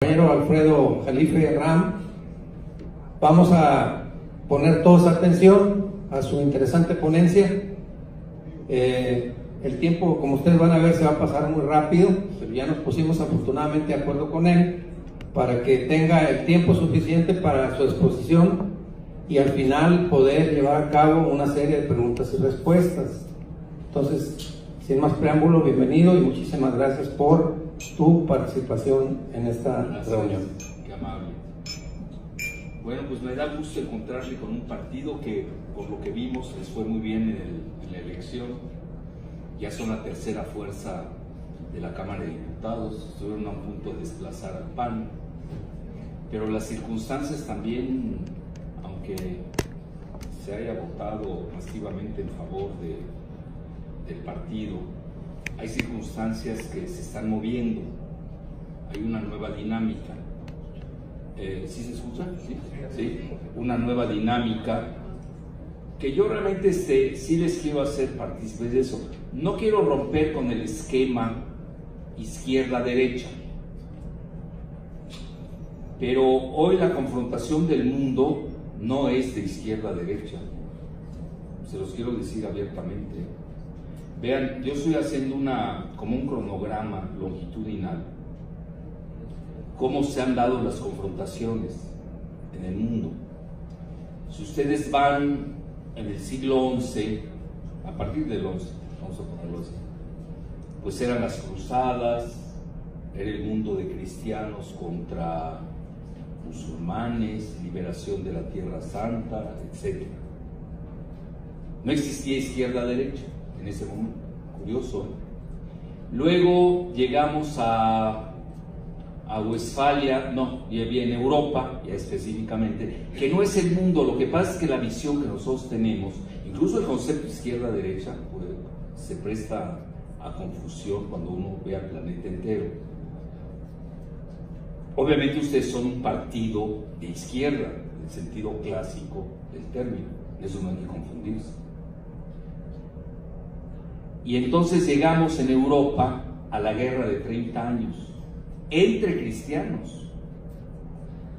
Compañero Alfredo Jalife Ram, vamos a poner toda atención a su interesante ponencia. El tiempo, como ustedes van a ver, se va a pasar muy rápido, pero ya nos pusimos afortunadamente de acuerdo con él para que tenga el tiempo suficiente para su exposición y al final poder llevar a cabo una serie de preguntas y respuestas. Entonces, sin más preámbulo, bienvenido y muchísimas gracias por tu participación en esta reunión. Qué amable. Bueno, pues me da gusto encontrarle con un partido que, por lo que vimos, les fue muy bien en la elección. Ya son la tercera fuerza de la Cámara de Diputados, estuvieron a un punto de desplazar al PAN, pero las circunstancias también, aunque se haya votado masivamente en favor del partido, hay circunstancias que se están moviendo, hay una nueva dinámica. ¿Sí se escucha? ¿Sí? Una nueva dinámica que yo realmente sí les quiero hacer partícipes de eso. No quiero romper con el esquema izquierda-derecha, pero hoy la confrontación del mundo no es de izquierda-derecha, se los quiero decir abiertamente. Vean, yo estoy haciendo como un cronograma longitudinal, cómo se han dado las confrontaciones en el mundo. Si ustedes van en el siglo XI, a partir del XI, vamos a ponerlo así, pues eran las cruzadas, era el mundo de cristianos contra musulmanes, liberación de la Tierra Santa, etc. No existía izquierda-derecha en ese momento, curioso. Luego llegamos a Westfalia, no, ya en Europa, ya específicamente, que no es el mundo, lo que pasa es que la visión que nosotros tenemos, incluso el concepto izquierda-derecha, pues, se presta a confusión cuando uno ve al planeta entero. Obviamente ustedes son un partido de izquierda, en el sentido clásico del término, eso no hay que confundirse. Y entonces llegamos en Europa a la guerra de 30 años, entre cristianos,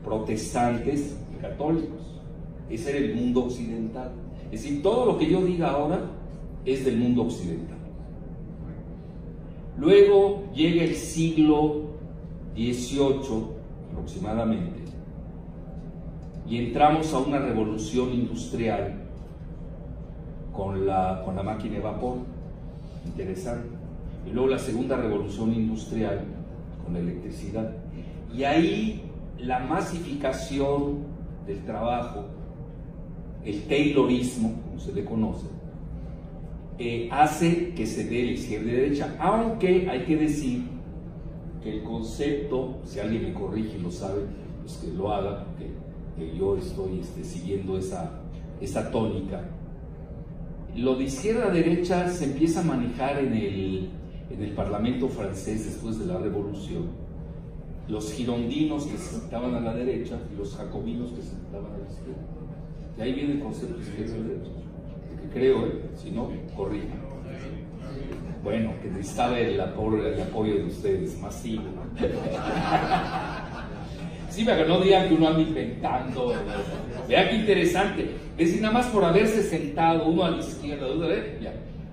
protestantes y católicos. Ese era el mundo occidental. Es decir, todo lo que yo diga ahora es del mundo occidental. Luego llega el siglo XVIII aproximadamente y entramos a una revolución industrial con la máquina de vapor. Interesante. Y luego la segunda revolución industrial con la electricidad. Y ahí la masificación del trabajo, el taylorismo, como se le conoce, hace que se dé la izquierda y derecha, aunque hay que decir que el concepto, si alguien me corrige y lo sabe, pues que lo haga, porque que yo estoy siguiendo esa tónica. Lo de izquierda a derecha se empieza a manejar en el Parlamento francés después de la Revolución. Los girondinos que se sentaban a la derecha y los jacobinos que se sentaban a la izquierda. Y ahí viene el concepto de izquierda y derecha. Que creo, si no, corrijan. Bueno, que necesitaba el apoyo de ustedes, masivo. Sí, pero no digan que uno anda inventando. Vean qué interesante. Es decir, nada más por haberse sentado uno a la izquierda, uno a la derecha.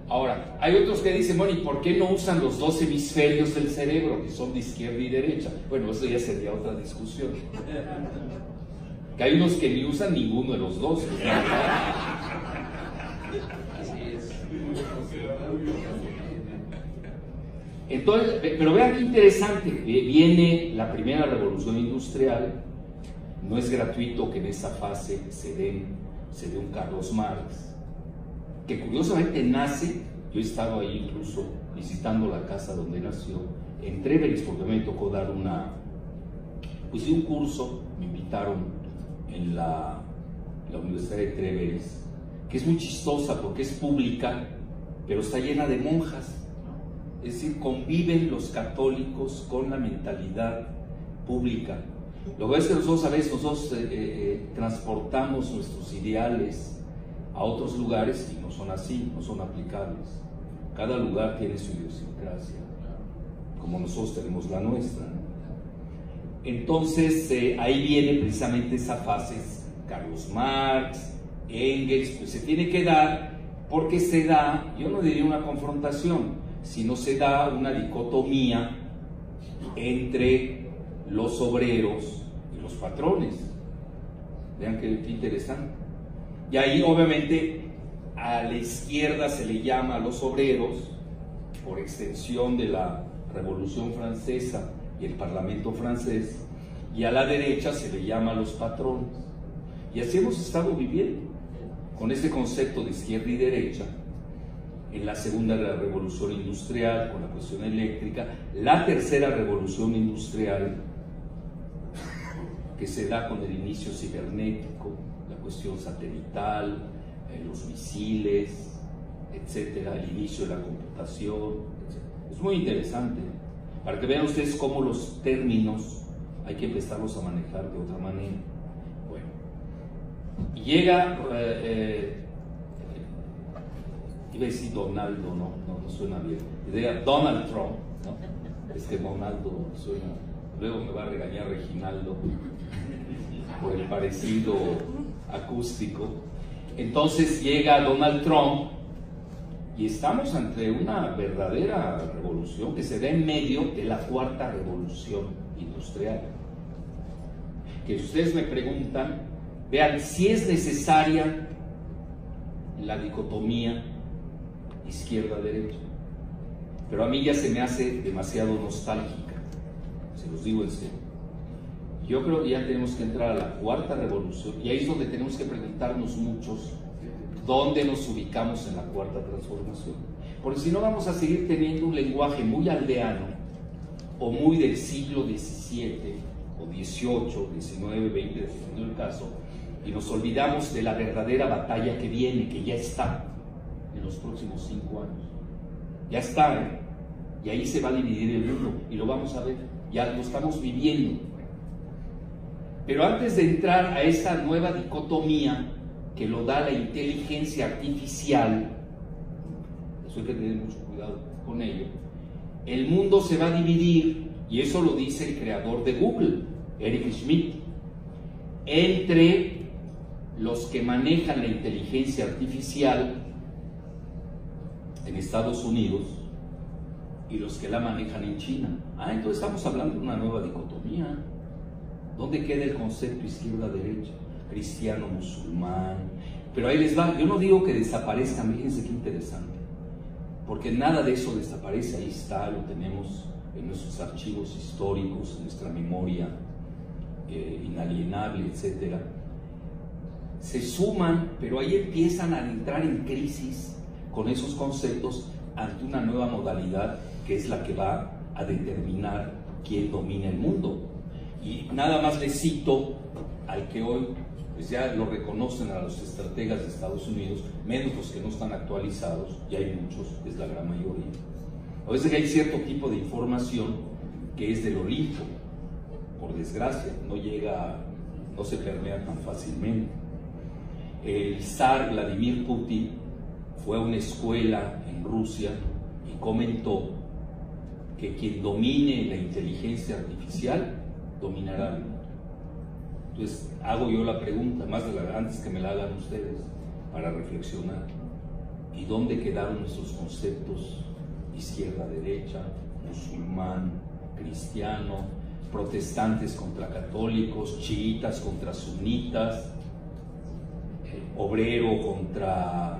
Ahora, hay otros que dicen, bueno, ¿y por qué no usan los dos hemisferios del cerebro, que son de izquierda y derecha? Bueno, eso ya sería otra discusión. Que hay unos que ni usan ninguno de los dos. Así es. Entonces, pero vean qué interesante, viene la primera revolución industrial, no es gratuito que en esa fase se dé un Carlos Marx, que curiosamente nace, yo he estado ahí incluso visitando la casa donde nació, en Treveris, porque me tocó dar un curso, me invitaron en la Universidad de Treveris, que es muy chistosa porque es pública, pero está llena de monjas. Es decir, conviven los católicos con la mentalidad pública. Lo que es que nosotros a veces transportamos nuestros ideales a otros lugares y no son así, no son aplicables. Cada lugar tiene su idiosincrasia, como nosotros tenemos la nuestra. Entonces, ahí viene precisamente esa fase, Carlos Marx, Engels, pues se tiene que dar, porque se da, yo no diría una confrontación, sino se da una dicotomía entre los obreros y los patrones. Vean qué interesante. Y ahí, obviamente, a la izquierda se le llama a los obreros, por extensión de la Revolución Francesa y el Parlamento francés, y a la derecha se le llama a los patrones. Y así hemos estado viviendo, con ese concepto de izquierda y derecha, en la segunda revolución industrial, con la cuestión eléctrica, la tercera revolución industrial, que se da con el inicio cibernético, la cuestión satelital, los misiles, etcétera, el inicio de la computación, etcétera. Es muy interesante, para que vean ustedes cómo los términos hay que empezarlos a manejar de otra manera. Bueno, llega, iba a decir Donaldo, no suena bien, llega Donald Trump, ¿no? Es que Donaldo suena, luego me va a regañar Reginaldo por el parecido acústico. Entonces llega Donald Trump y estamos ante una verdadera revolución que se da en medio de la cuarta revolución industrial. Que si ustedes me preguntan, vean si es necesaria la dicotomía izquierda-derecha, pero a mí ya se me hace demasiado nostálgica, se los digo en serio. Yo creo que ya tenemos que entrar a la cuarta revolución, y ahí es donde tenemos que preguntarnos muchos dónde nos ubicamos en la cuarta transformación, porque si no vamos a seguir teniendo un lenguaje muy aldeano o muy del siglo XVII o XVIII, XIX, XX, dependiendo del caso, y nos olvidamos de la verdadera batalla que viene, que ya está en los próximos 5 años. Ya está, y ahí se va a dividir el mundo, y lo vamos a ver, ya lo estamos viviendo. Pero antes de entrar a esta nueva dicotomía que lo da la inteligencia artificial, eso hay que tener mucho cuidado con ello, el mundo se va a dividir, y eso lo dice el creador de Google, Eric Schmidt, entre los que manejan la inteligencia artificial en Estados Unidos y los que la manejan en China. Entonces estamos hablando de una nueva dicotomía. ¿Dónde queda el concepto izquierda-derecha? Cristiano, musulmán. Pero ahí les va, yo no digo que desaparezcan, fíjense qué interesante, porque nada de eso desaparece, ahí está, lo tenemos en nuestros archivos históricos, en nuestra memoria inalienable, etcétera. Se suman, pero ahí empiezan a entrar en crisis con esos conceptos ante una nueva modalidad que es la que va a determinar quién domina el mundo. Y nada más les cito al que hoy pues ya lo reconocen a los estrategas de Estados Unidos, menos los que no están actualizados, y hay muchos, es la gran mayoría. A veces hay cierto tipo de información que es del Olimpo, por desgracia, no se permea tan fácilmente. El zar Vladimir Putin fue a una escuela en Rusia y comentó que quien domine la inteligencia artificial dominará el mundo. Entonces hago yo la pregunta, antes que me la hagan ustedes, para reflexionar: ¿y dónde quedaron nuestros conceptos izquierda-derecha, musulmán, cristiano, protestantes contra católicos, chiitas contra sunitas, obrero contra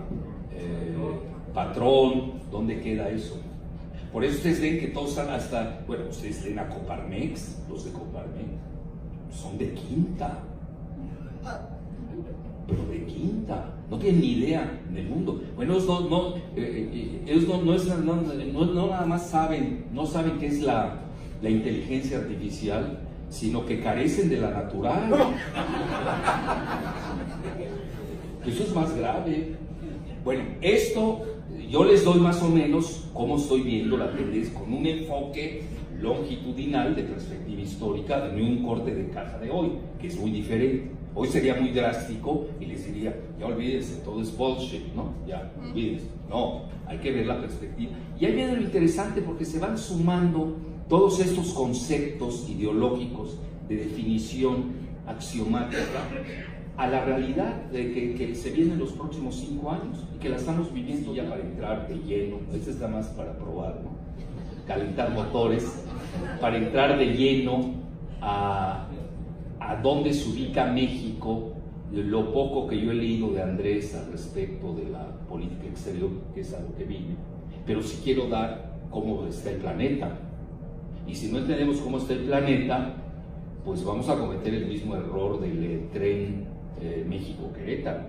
patrón? ¿Dónde queda eso? Por eso ustedes ven que todos están ustedes ven a Coparmex, los de Coparmex son de quinta, pero de quinta, no tienen ni idea del mundo. Bueno, ellos no nada más saben, no saben qué es la inteligencia artificial, sino que carecen de la natural. Eso es más grave. Bueno, esto yo les doy más o menos cómo estoy viendo la tendencia, con un enfoque longitudinal de perspectiva histórica, no un corte de caja de hoy, que es muy diferente. Hoy sería muy drástico y les diría: ya olvídense, todo es bullshit, ¿no? Ya, olvídense. No, hay que ver la perspectiva. Y ahí viene lo interesante, porque se van sumando todos estos conceptos ideológicos de definición axiomática a la realidad de que se viene en los próximos 5 años y que la estamos viviendo ya para entrar de lleno. Esta está más para probar, ¿no? Calentar motores, para entrar de lleno a dónde se ubica México, lo poco que yo he leído de Andrés al respecto de la política exterior, que es a lo que vine, pero sí quiero dar cómo está el planeta. Y si no entendemos cómo está el planeta, pues vamos a cometer el mismo error del tren México-Querétaro,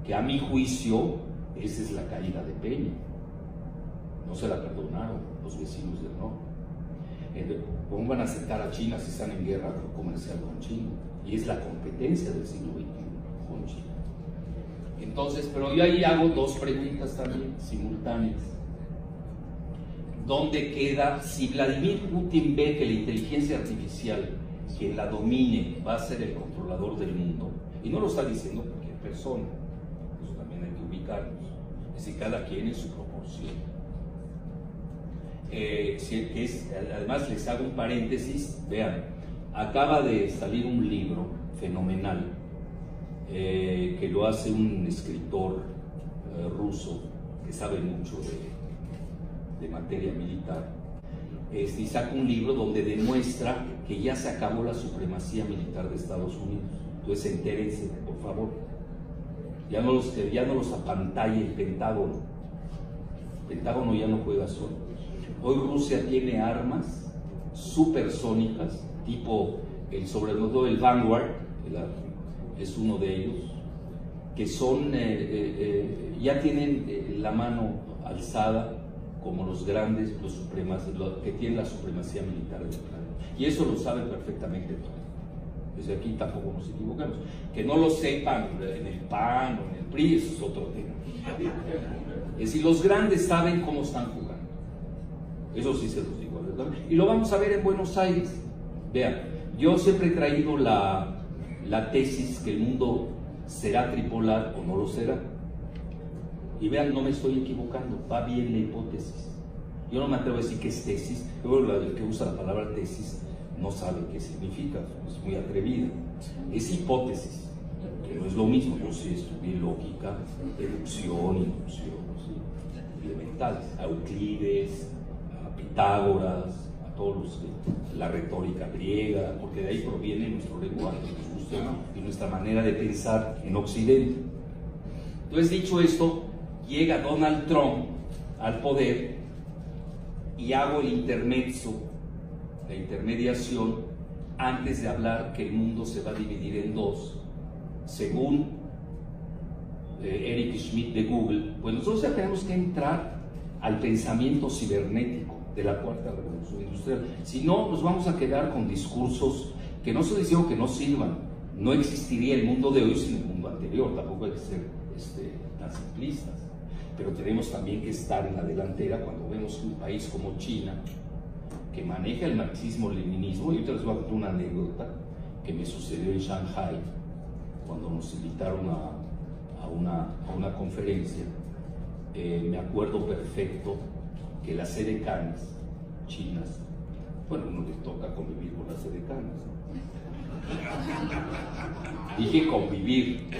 que a mi juicio esa es la caída de Peña. No se la perdonaron los vecinos del norte. ¿Cómo van a aceptar a China si están en guerra comercial con China? Y es la competencia del siglo XXI con China. Entonces, pero yo ahí hago 2 preguntas también simultáneas. ¿Dónde queda, si Vladimir Putin ve que la inteligencia artificial, quien la domine, va a ser el controlador del mundo? Y no lo está diciendo cualquier persona, eso también hay que ubicarnos, es decir, cada quien en su proporción. Además les hago un paréntesis, vean, acaba de salir un libro fenomenal que lo hace un escritor ruso que sabe mucho de materia militar, y saca un libro donde demuestra que ya se acabó la supremacía militar de Estados Unidos. Entonces entérense, por favor, ya no los apantalle el Pentágono. El Pentágono ya no juega solo. Hoy Rusia tiene armas supersónicas, tipo sobre todo el Vanguard, es uno de ellos, que son, ya tienen la mano alzada como los grandes, los que tienen la supremacía militar del planeta. Y eso lo saben perfectamente todos. Desde aquí tampoco nos equivocamos. Que no lo sepan en el PAN o en el PRI, eso es otro tema. Es decir, los grandes saben cómo están jugando. Eso sí se los digo, ¿verdad? Y lo vamos a ver en Buenos Aires. Vean, yo siempre he traído la tesis que el mundo será tripolar o no lo será. Y vean, no me estoy equivocando, va bien la hipótesis. Yo no me atrevo a decir que es tesis, luego el que usa la palabra tesis no sabe qué significa, es muy atrevida. Es hipótesis, que no es lo mismo. Yo sí estudié lógica, deducción, inducción, ¿sí? Elementales, a Euclides, a Pitágoras, a todos la retórica griega, porque de ahí proviene nuestro lenguaje, y nuestra manera de pensar en Occidente. Entonces, dicho esto, llega Donald Trump al poder y hago el intermezzo, la intermediación, antes de hablar que el mundo se va a dividir en 2, según Eric Schmidt de Google. Pues nosotros ya tenemos que entrar al pensamiento cibernético de la 4ª revolución industrial. Si no, nos vamos a quedar con discursos que no estoy diciendo que no sirvan. No existiría el mundo de hoy sin el mundo anterior, tampoco hay que ser tan simplistas. Pero tenemos también que estar en la delantera cuando vemos un país como China, que maneja el marxismo-leninismo. Y ahorita les voy a contar una anécdota que me sucedió en Shanghai, cuando nos invitaron a una conferencia. Me acuerdo perfecto que las edecanes chinas, bueno, uno le toca convivir con las edecanes, ¿no? Dije convivir,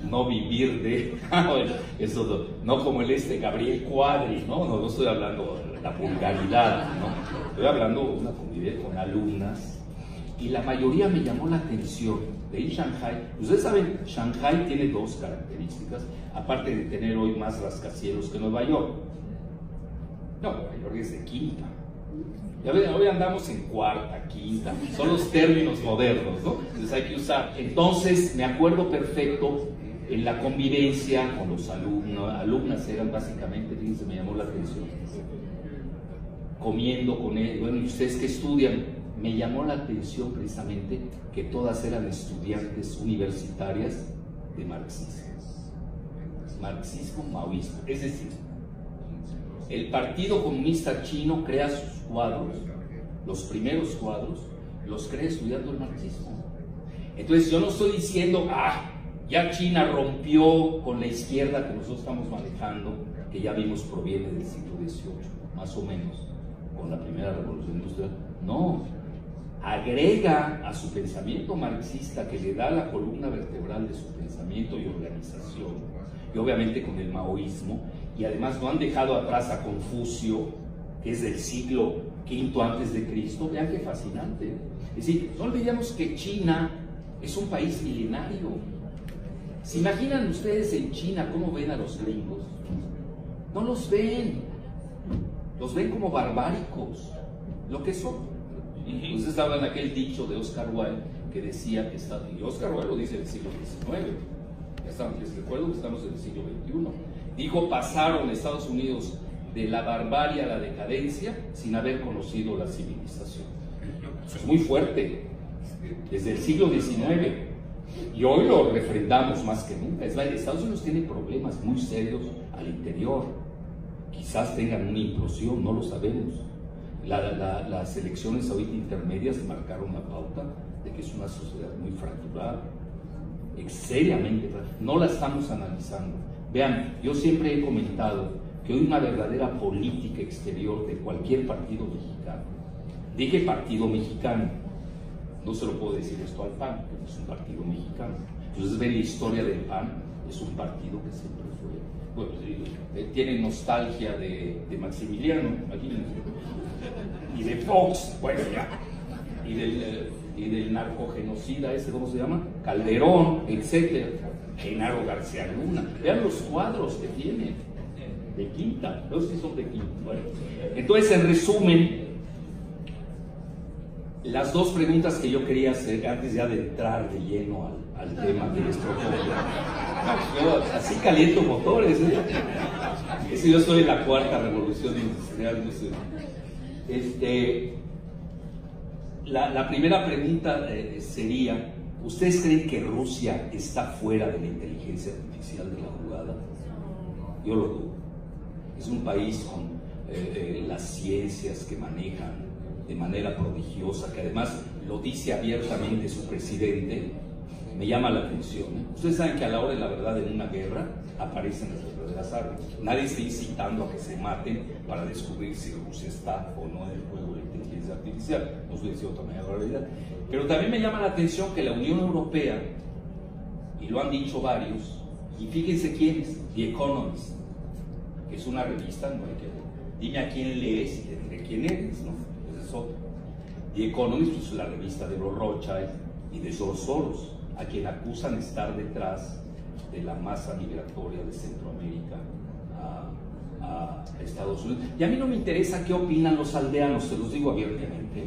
no vivir de, bueno, eso no como el Gabriel Cuadri, no estoy hablando de la vulgaridad, ¿no? Estoy hablando de una convivencia con alumnas, y la mayoría me llamó la atención. De ahí Shanghai, ustedes saben, Shanghai tiene 2 características, aparte de tener hoy más rascacielos que Nueva York. No, Nueva York es de quinta. Ya ven, hoy andamos en 4ª, 5ª, son los términos modernos, ¿no? Entonces hay que usar. Entonces me acuerdo perfecto en la convivencia con los alumnas eran básicamente, fíjense, me llamó la atención, comiendo con él. Bueno, ¿y ustedes qué estudian? Me llamó la atención precisamente que todas eran estudiantes universitarias de marxismo, maoísmo. Es decir, el Partido Comunista Chino crea sus cuadros, los primeros cuadros, los crea estudiando el marxismo. Entonces yo no estoy diciendo, ya China rompió con la izquierda que nosotros estamos manejando, que ya vimos proviene del siglo XVIII, más o menos. con la primera revolución industrial. No, agrega a su pensamiento marxista, que le da la columna vertebral de su pensamiento y organización, y obviamente con el maoísmo, y además no han dejado atrás a Confucio, que es del siglo V antes de Cristo. Vean qué fascinante. Es decir, no olvidemos que China es un país milenario. ¿Se imaginan ustedes en China cómo ven a los gringos? No los ven como barbáricos, lo que son. Entonces estaba en aquel dicho de Oscar Wilde que decía que está, y Oscar Wilde lo dice en el siglo XIX, les recuerdo que estamos en el siglo XXI. Dijo: pasaron Estados Unidos de la barbarie a la decadencia sin haber conocido la civilización. Eso es muy fuerte, desde el siglo XIX, y hoy lo refrendamos más que nunca. Es verdad, Estados Unidos tiene problemas muy serios al interior, quizás tengan una implosión, no lo sabemos. Las elecciones ahorita intermedias marcaron la pauta de que es una sociedad muy fracturada, seriamente fracturada. No la estamos analizando. Vean, yo siempre he comentado que hoy una verdadera política exterior de cualquier partido mexicano, dije partido mexicano, no se lo puedo decir esto al PAN, que es un partido mexicano. Entonces ven la historia del PAN, es un partido que siempre fue, bueno, tiene nostalgia de Maximiliano, imagínense, y de Fox, bueno, ya, y del narcogenocida ese, ¿cómo se llama? Calderón, etcétera, Genaro García Luna. Vean los cuadros que tiene de quinta, no sé si son de quinta. Bueno, entonces, en resumen, las dos preguntas que yo quería hacer antes ya de entrar de lleno al tema que les propongo. Yo así caliento motores, ¿eh? Es que yo estoy en la cuarta revolución industrial, no sé. La primera pregunta sería: ¿ustedes creen que Rusia está fuera de la inteligencia artificial de la jugada? Yo lo dudo. Es un país con las ciencias que manejan de manera prodigiosa, que además lo dice abiertamente su presidente. Me llama la atención, ¿eh? Ustedes saben que a la hora de la verdad en una guerra aparecen las verdaderas armas. Nadie está incitando a que se maten para descubrir si Rusia está o no en el juego de la inteligencia artificial. No estoy diciendo también la realidad. Pero también me llama la atención que la Unión Europea, y lo han dicho varios, y fíjense quién es, The Economist, que es una revista, no hay que ver. Dime a quién lees y te diré quién eres, ¿no? Ese es otro. The Economist es la revista de los Rothschild y de George Soros, a quien acusan de estar detrás de la masa migratoria de Centroamérica a Estados Unidos. Y a mí no me interesa qué opinan los aldeanos, se los digo abiertamente.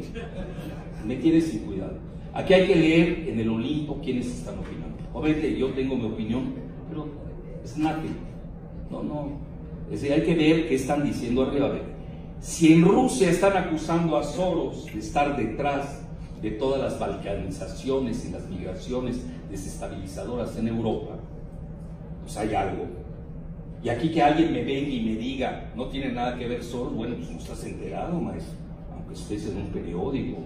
Me tiene sin cuidado. Aquí hay que leer en el Olimpo quiénes están opinando. Obviamente yo tengo mi opinión, pero es nothing. No. Es decir, hay que ver qué están diciendo arriba. A ver, si en Rusia están acusando a Soros de estar detrás de todas las balcanizaciones y las migraciones desestabilizadoras en Europa, pues hay algo. Y aquí que alguien me venga y me diga, no tiene nada que ver Soros, bueno, pues no estás enterado, maestro. Aunque estés en un periódico,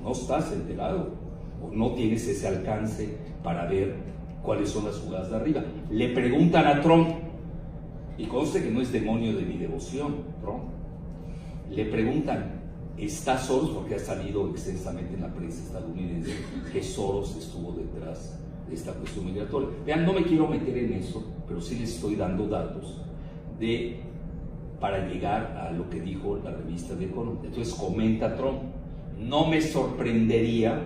no estás enterado, o no tienes ese alcance para ver cuáles son las jugadas de arriba. Le preguntan a Trump, y conste que no es demonio de mi devoción, Trump, le preguntan, ¿está Soros? Porque ha salido extensamente en la prensa estadounidense que Soros estuvo detrás de esta cuestión migratoria. Vean, no me quiero meter en eso, pero sí les estoy dando datos para llegar a lo que dijo la revista de Economist. Entonces comenta Trump, no me sorprendería,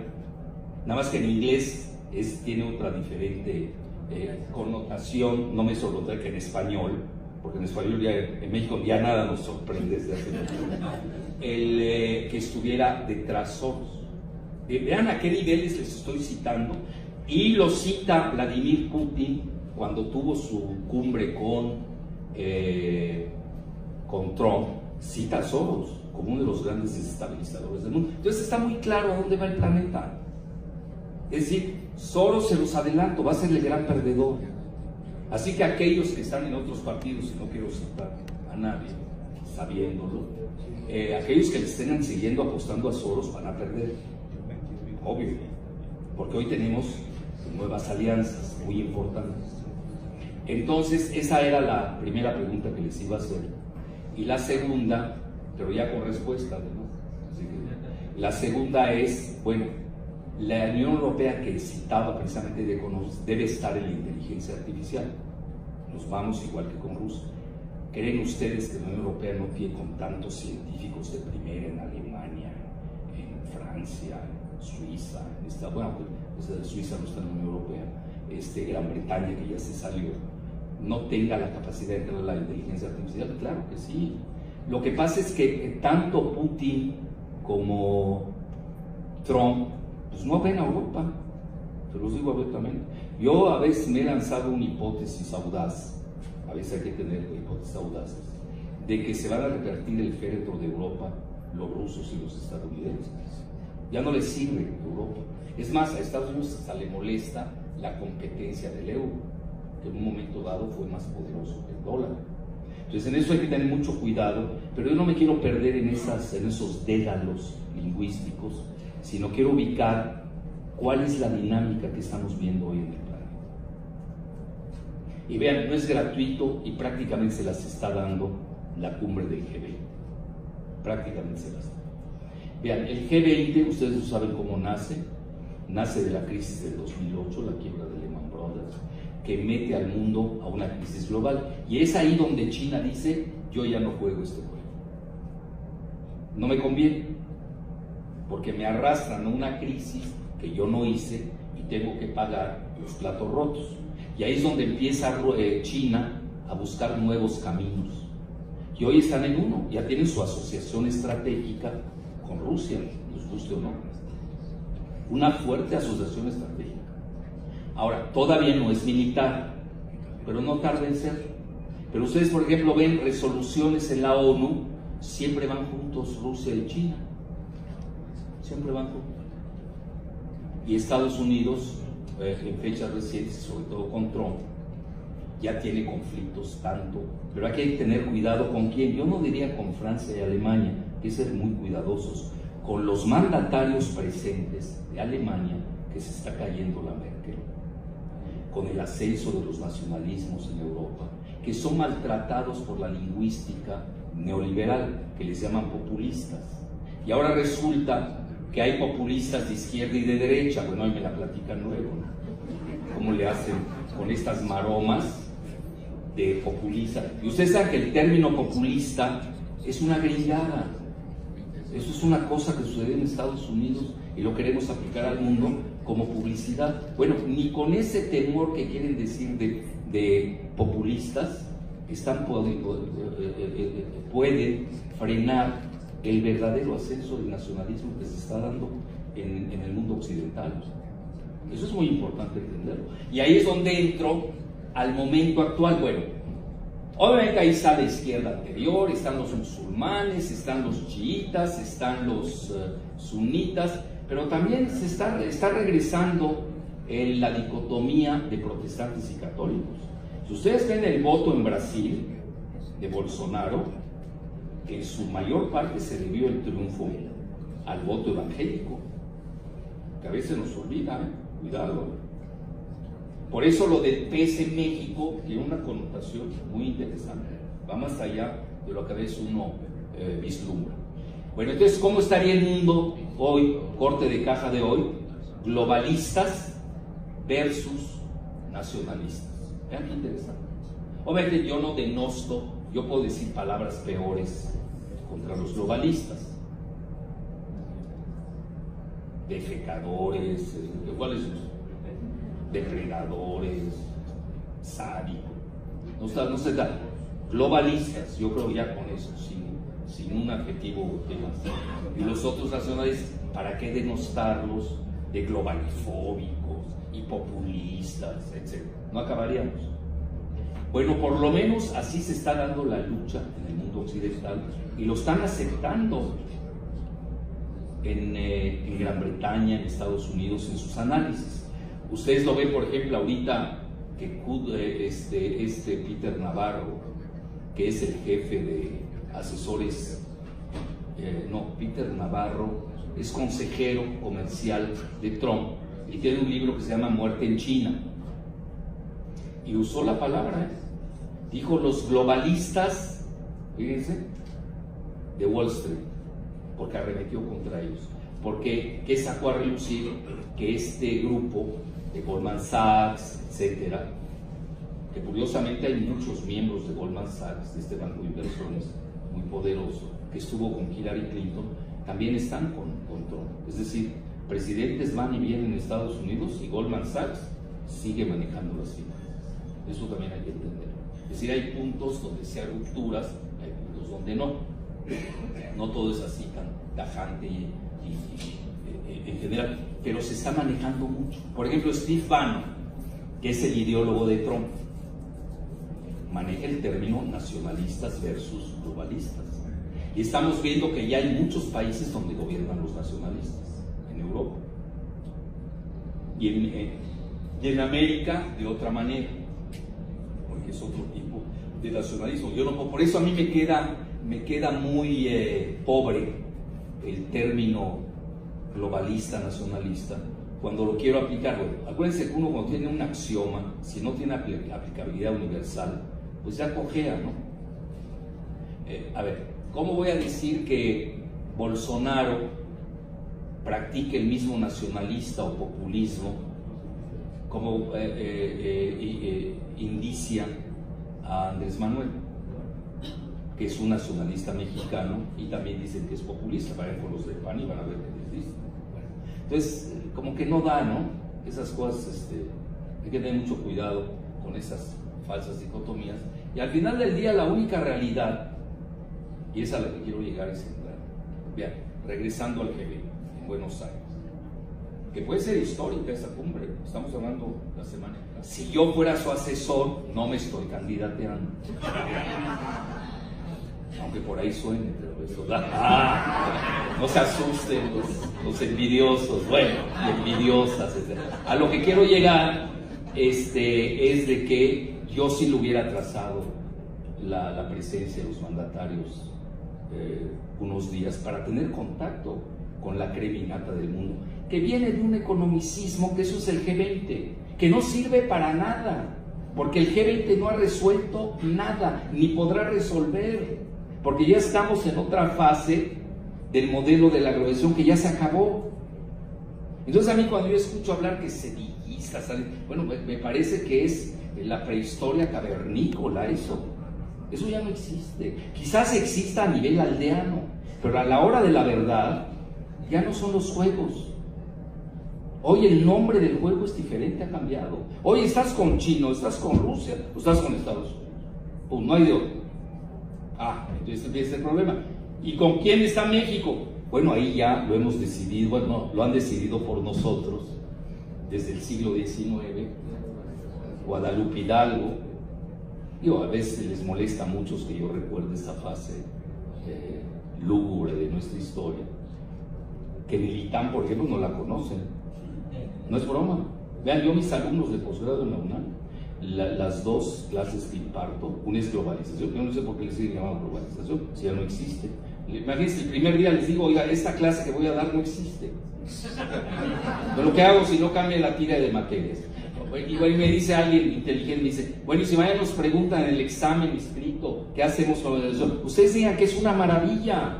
nada más que en inglés tiene otra diferente connotación, no me sorprendería que en español, porque en español ya en México ya nada nos sorprende desde hace mucho tiempo, que estuviera detrás Soros. Vean a qué niveles les estoy citando, y lo cita Vladimir Putin cuando tuvo su cumbre con Trump, cita a Soros como uno de los grandes desestabilizadores del mundo. Entonces está muy claro a dónde va el planeta. Es decir, Soros, se los adelanto, va a ser el gran perdedor. Así que aquellos que están en otros partidos, y no quiero citar a nadie, sabiéndolo, aquellos que le estén siguiendo apostando a Soros van a perder, obvio, porque hoy tenemos nuevas alianzas muy importantes. Entonces, esa era la primera pregunta que les iba a hacer. Y la segunda pero ya con respuesta, ¿no? Así que, la segunda es, bueno, la Unión Europea que citaba precisamente debe estar en la inteligencia artificial. Nos vamos igual que con Rusia. ¿Creen ustedes que la Unión Europea no tiene con tantos científicos de primera en Alemania, en Francia, en Suiza, bueno, pues Suiza no está en la Unión Europea, Gran Bretaña que ya se salió, no tenga la capacidad de entrar a la inteligencia artificial? Claro que sí. Lo que pasa es que tanto Putin como Trump pues no ven a Europa, se los digo abiertamente. Yo a veces me he lanzado una hipótesis audaz, a veces hay que tener hipótesis audaces, de que se van a repartir el féretro de Europa los rusos y los estadounidenses. Ya no les sirve Europa. Es más, a Estados Unidos hasta le molesta la competencia del euro, que en un momento dado fue más poderoso que el dólar. Entonces en eso hay que tener mucho cuidado, pero yo no me quiero perder en esos dédalos lingüísticos, sino quiero ubicar cuál es la dinámica que estamos viendo hoy en el planeta. Y vean, no es gratuito y prácticamente se las está dando la cumbre del G20. Prácticamente se las da. Vean, el G20, ustedes no saben cómo nace de la crisis del 2008, la quiebra de Lehman Brothers, que mete al mundo a una crisis global. Y es ahí donde China dice, yo ya no juego este juego. No me conviene, porque me arrastran a una crisis que yo no hice y tengo que pagar los platos rotos. Y ahí es donde empieza China a buscar nuevos caminos. Y hoy están en uno, ya tienen su asociación estratégica con Rusia, les guste o no. Una fuerte asociación estratégica. Ahora, todavía no es militar, pero no tarda en ser. Pero ustedes, por ejemplo, ven resoluciones en la ONU, siempre van juntos Rusia y China. Siempre van juntos. Y Estados Unidos, en fechas recientes, sobre todo con Trump, ya tiene conflictos tanto, pero hay que tener cuidado con quién. Yo no diría con Francia y Alemania, hay que ser muy cuidadosos con los mandatarios presentes de Alemania, que se está cayendo la Merkel, con el ascenso de los nacionalismos en Europa, que son maltratados por la lingüística neoliberal, que les llaman populistas. Y ahora resulta que hay populistas de izquierda y de derecha. Bueno, ahí me la platican luego, ¿no? ¿Cómo le hacen con estas maromas de populista? Y ustedes saben que el término populista es una gringada. Eso es una cosa que sucede en Estados Unidos y lo queremos aplicar al mundo como publicidad. Bueno, ni con ese temor que quieren decir de populistas pueden frenar el verdadero ascenso del nacionalismo que se está dando en el mundo occidental. Eso es muy importante entenderlo. Y ahí es donde entro al momento actual. Bueno, obviamente ahí está la izquierda anterior, están los musulmanes, están los chiitas, están los sunitas, pero también se está regresando en la dicotomía de protestantes y católicos. Si ustedes ven el voto en Brasil de Bolsonaro, que en su mayor parte se debió el triunfo al voto evangélico, que a veces nos olvida, cuidado. Por eso lo del PS en México tiene una connotación muy interesante, va más allá de lo que a veces uno vislumbra. Bueno, entonces, ¿cómo estaría el mundo hoy, corte de caja de hoy? Globalistas versus nacionalistas. Vean qué interesante. Obviamente yo no denosto, yo puedo decir palabras peores contra los globalistas. Defecadores, ¿cuáles son? Depredadores, sádicos. No se da. Globalistas, yo creo ya con eso, sin un adjetivo de más. Y los otros nacionalistas, ¿para qué denostarlos de globalifóbicos y populistas, etcétera? No acabaríamos. Bueno, por lo menos así se está dando la lucha en el mundo occidental y lo están aceptando en Gran Bretaña, en Estados Unidos, en sus análisis. Ustedes lo ven, por ejemplo, ahorita que Peter Navarro, que es el jefe de asesores, Peter Navarro es consejero comercial de Trump y tiene un libro que se llama Muerte en China. Y usó la palabra, dijo los globalistas, fíjense, de Wall Street, porque arremetió contra ellos. Porque, ¿qué sacó a relucir? Que este grupo de Goldman Sachs, etcétera, que curiosamente hay muchos miembros de Goldman Sachs, de este banco de inversiones muy poderoso, que estuvo con Hillary Clinton, también están con Trump. Es decir, presidentes van y vienen en Estados Unidos y Goldman Sachs sigue manejando las finanzas. Eso también hay que entender. Es decir, hay puntos donde sí hay rupturas, hay puntos donde no. No todo es así tan tajante y en general, pero se está manejando mucho. Por ejemplo, Steve Bannon, que es el ideólogo de Trump, maneja el término nacionalistas versus globalistas. Y estamos viendo que ya hay muchos países donde gobiernan los nacionalistas, en Europa. Y en América, de otra manera, porque es otro tipo de nacionalismo. Yo no, por eso a mí me queda muy pobre el término globalista, nacionalista, cuando lo quiero aplicar. Bueno, acuérdense que uno cuando tiene un axioma, si no tiene aplicabilidad universal, pues ya cojea, ¿no? A ver, ¿cómo voy a decir que Bolsonaro practique el mismo nacionalista o populismo como indicia a Andrés Manuel, que es un nacionalista mexicano y también dicen que es populista? Vayan con los del PAN y van a ver qué les dicen. Bueno, entonces, como que no da, ¿no? Esas cosas, hay que tener mucho cuidado con esas falsas dicotomías. Y al final del día, la única realidad, y es a la que quiero llegar, es centrar. Vean, regresando al G20 en Buenos Aires, que puede ser histórica esa cumbre, estamos hablando la semana. Si yo fuera su asesor, no me estoy candidateando. Aunque por ahí suene, pero eso da. No se asusten los envidiosos, bueno, envidiosas, etc. A lo que quiero llegar es de que yo sí lo hubiera trazado la presencia de los mandatarios unos días para tener contacto con la creminata del mundo, que viene de un economicismo, que eso es el G20, que no sirve para nada, porque el G20 no ha resuelto nada, ni podrá resolver, porque ya estamos en otra fase del modelo de la globalización que ya se acabó. Entonces a mí cuando yo escucho hablar que sedillistas, bueno, me parece que es la prehistoria cavernícola eso ya no existe. Quizás exista a nivel aldeano, pero a la hora de la verdad ya no son los juegos. Hoy el nombre del juego es diferente, ha cambiado. Hoy estás con China, estás con Rusia, o estás con Estados Unidos. Pues no hay de otro. Entonces empieza el problema. ¿Y con quién está México? Bueno, ahí ya lo hemos decidido, bueno, lo han decidido por nosotros desde el siglo XIX. Guadalupe Hidalgo. A veces les molesta a muchos que yo recuerde esta fase lúgubre de nuestra historia, que Militán, por ejemplo, no la conocen. No es broma. Vean, yo mis alumnos de posgrado en la UNAM, las dos clases que imparto, una es globalización, yo no sé por qué les siguen llamando globalización, si ya no existe. Imagínense, el primer día les digo, oiga, esta clase que voy a dar no existe. Pero lo que hago si no cambia la tira de materias. Igual me dice alguien inteligente, me dice, bueno, y si mañana nos preguntan en el examen escrito, ¿qué hacemos con eso? Ustedes digan que es una maravilla,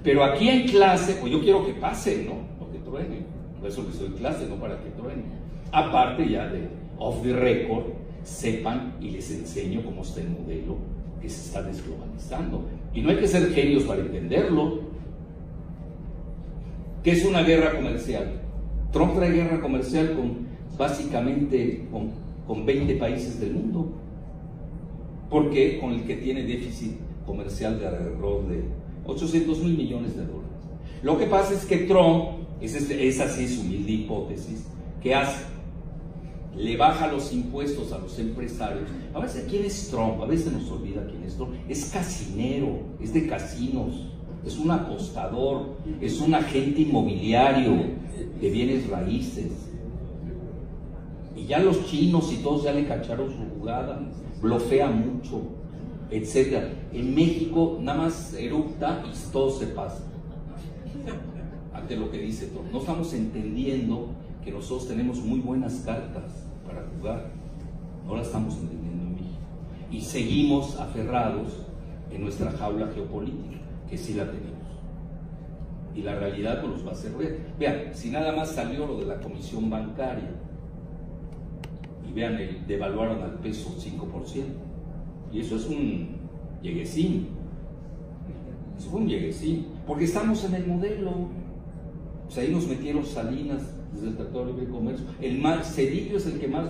pero aquí en clase, pues yo quiero que pase, ¿no? No que truene. Por eso que soy en clase, no para que truene. Aparte ya de off the record, sepan y les enseño cómo está el modelo que se está desglobalizando. Y no hay que ser genios para entenderlo. ¿Qué es una guerra comercial? Trump trae guerra comercial básicamente con 20 países del mundo, porque con el que tiene déficit comercial de alrededor de 800,000 millones de dólares. Lo que pasa es que Trump, esa sí es humilde hipótesis, ¿qué hace? Le baja los impuestos a los empresarios. A veces, ¿quién es Trump? A veces nos olvida quién es Trump. Es casinero, es de casinos, es un apostador, es un agente inmobiliario de bienes raíces. Y ya los chinos y todos ya le cacharon su jugada, blofea mucho, etc. En México nada más eructa y todo se pasa ante lo que dice Trump. No estamos entendiendo que nosotros tenemos muy buenas cartas para jugar, no las estamos entendiendo en México. Y seguimos aferrados en nuestra jaula geopolítica, que sí la tenemos. Y la realidad nos los va a hacer ver. Vean, si nada más salió lo de la comisión bancaria, y vean, devaluaron al peso 5%, y eso es un lleguecín. Eso fue un lleguecín, porque estamos en el modelo. Pues ahí nos metieron Salinas desde el Tratado de Libre Comercio. Cedillo es el que más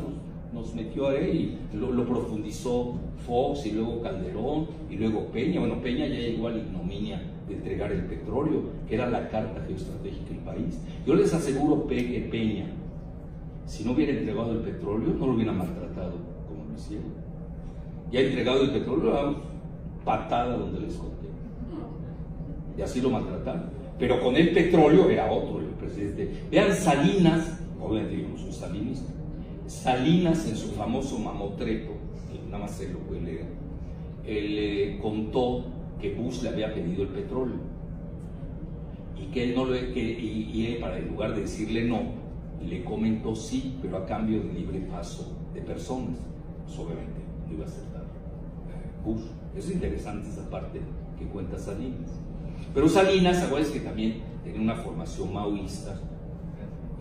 nos metió a él, y lo profundizó Fox, y luego Calderón, y luego Peña. Bueno, Peña ya llegó a la ignominia de entregar el petróleo, que era la carta geoestratégica del país. Yo les aseguro que Peña, si no hubiera entregado el petróleo, no lo hubiera maltratado como lo hicieron. Ya entregado el petróleo, vamos, patada donde les conté. Y así lo maltrataron. Pero con el petróleo era otro el presidente. Vean Salinas, obviamente yo no soy salinista, Salinas en su famoso mamotreto, nada más se lo puede leer, él contó que Bush le había pedido el petróleo y que él no y él, para en lugar de decirle no, le comentó sí, pero a cambio de libre paso de personas. Pues obviamente no iba a aceptar Bush. Es interesante esa parte que cuenta Salinas. Pero Salinas, acuérdense que también tenía una formación maoísta.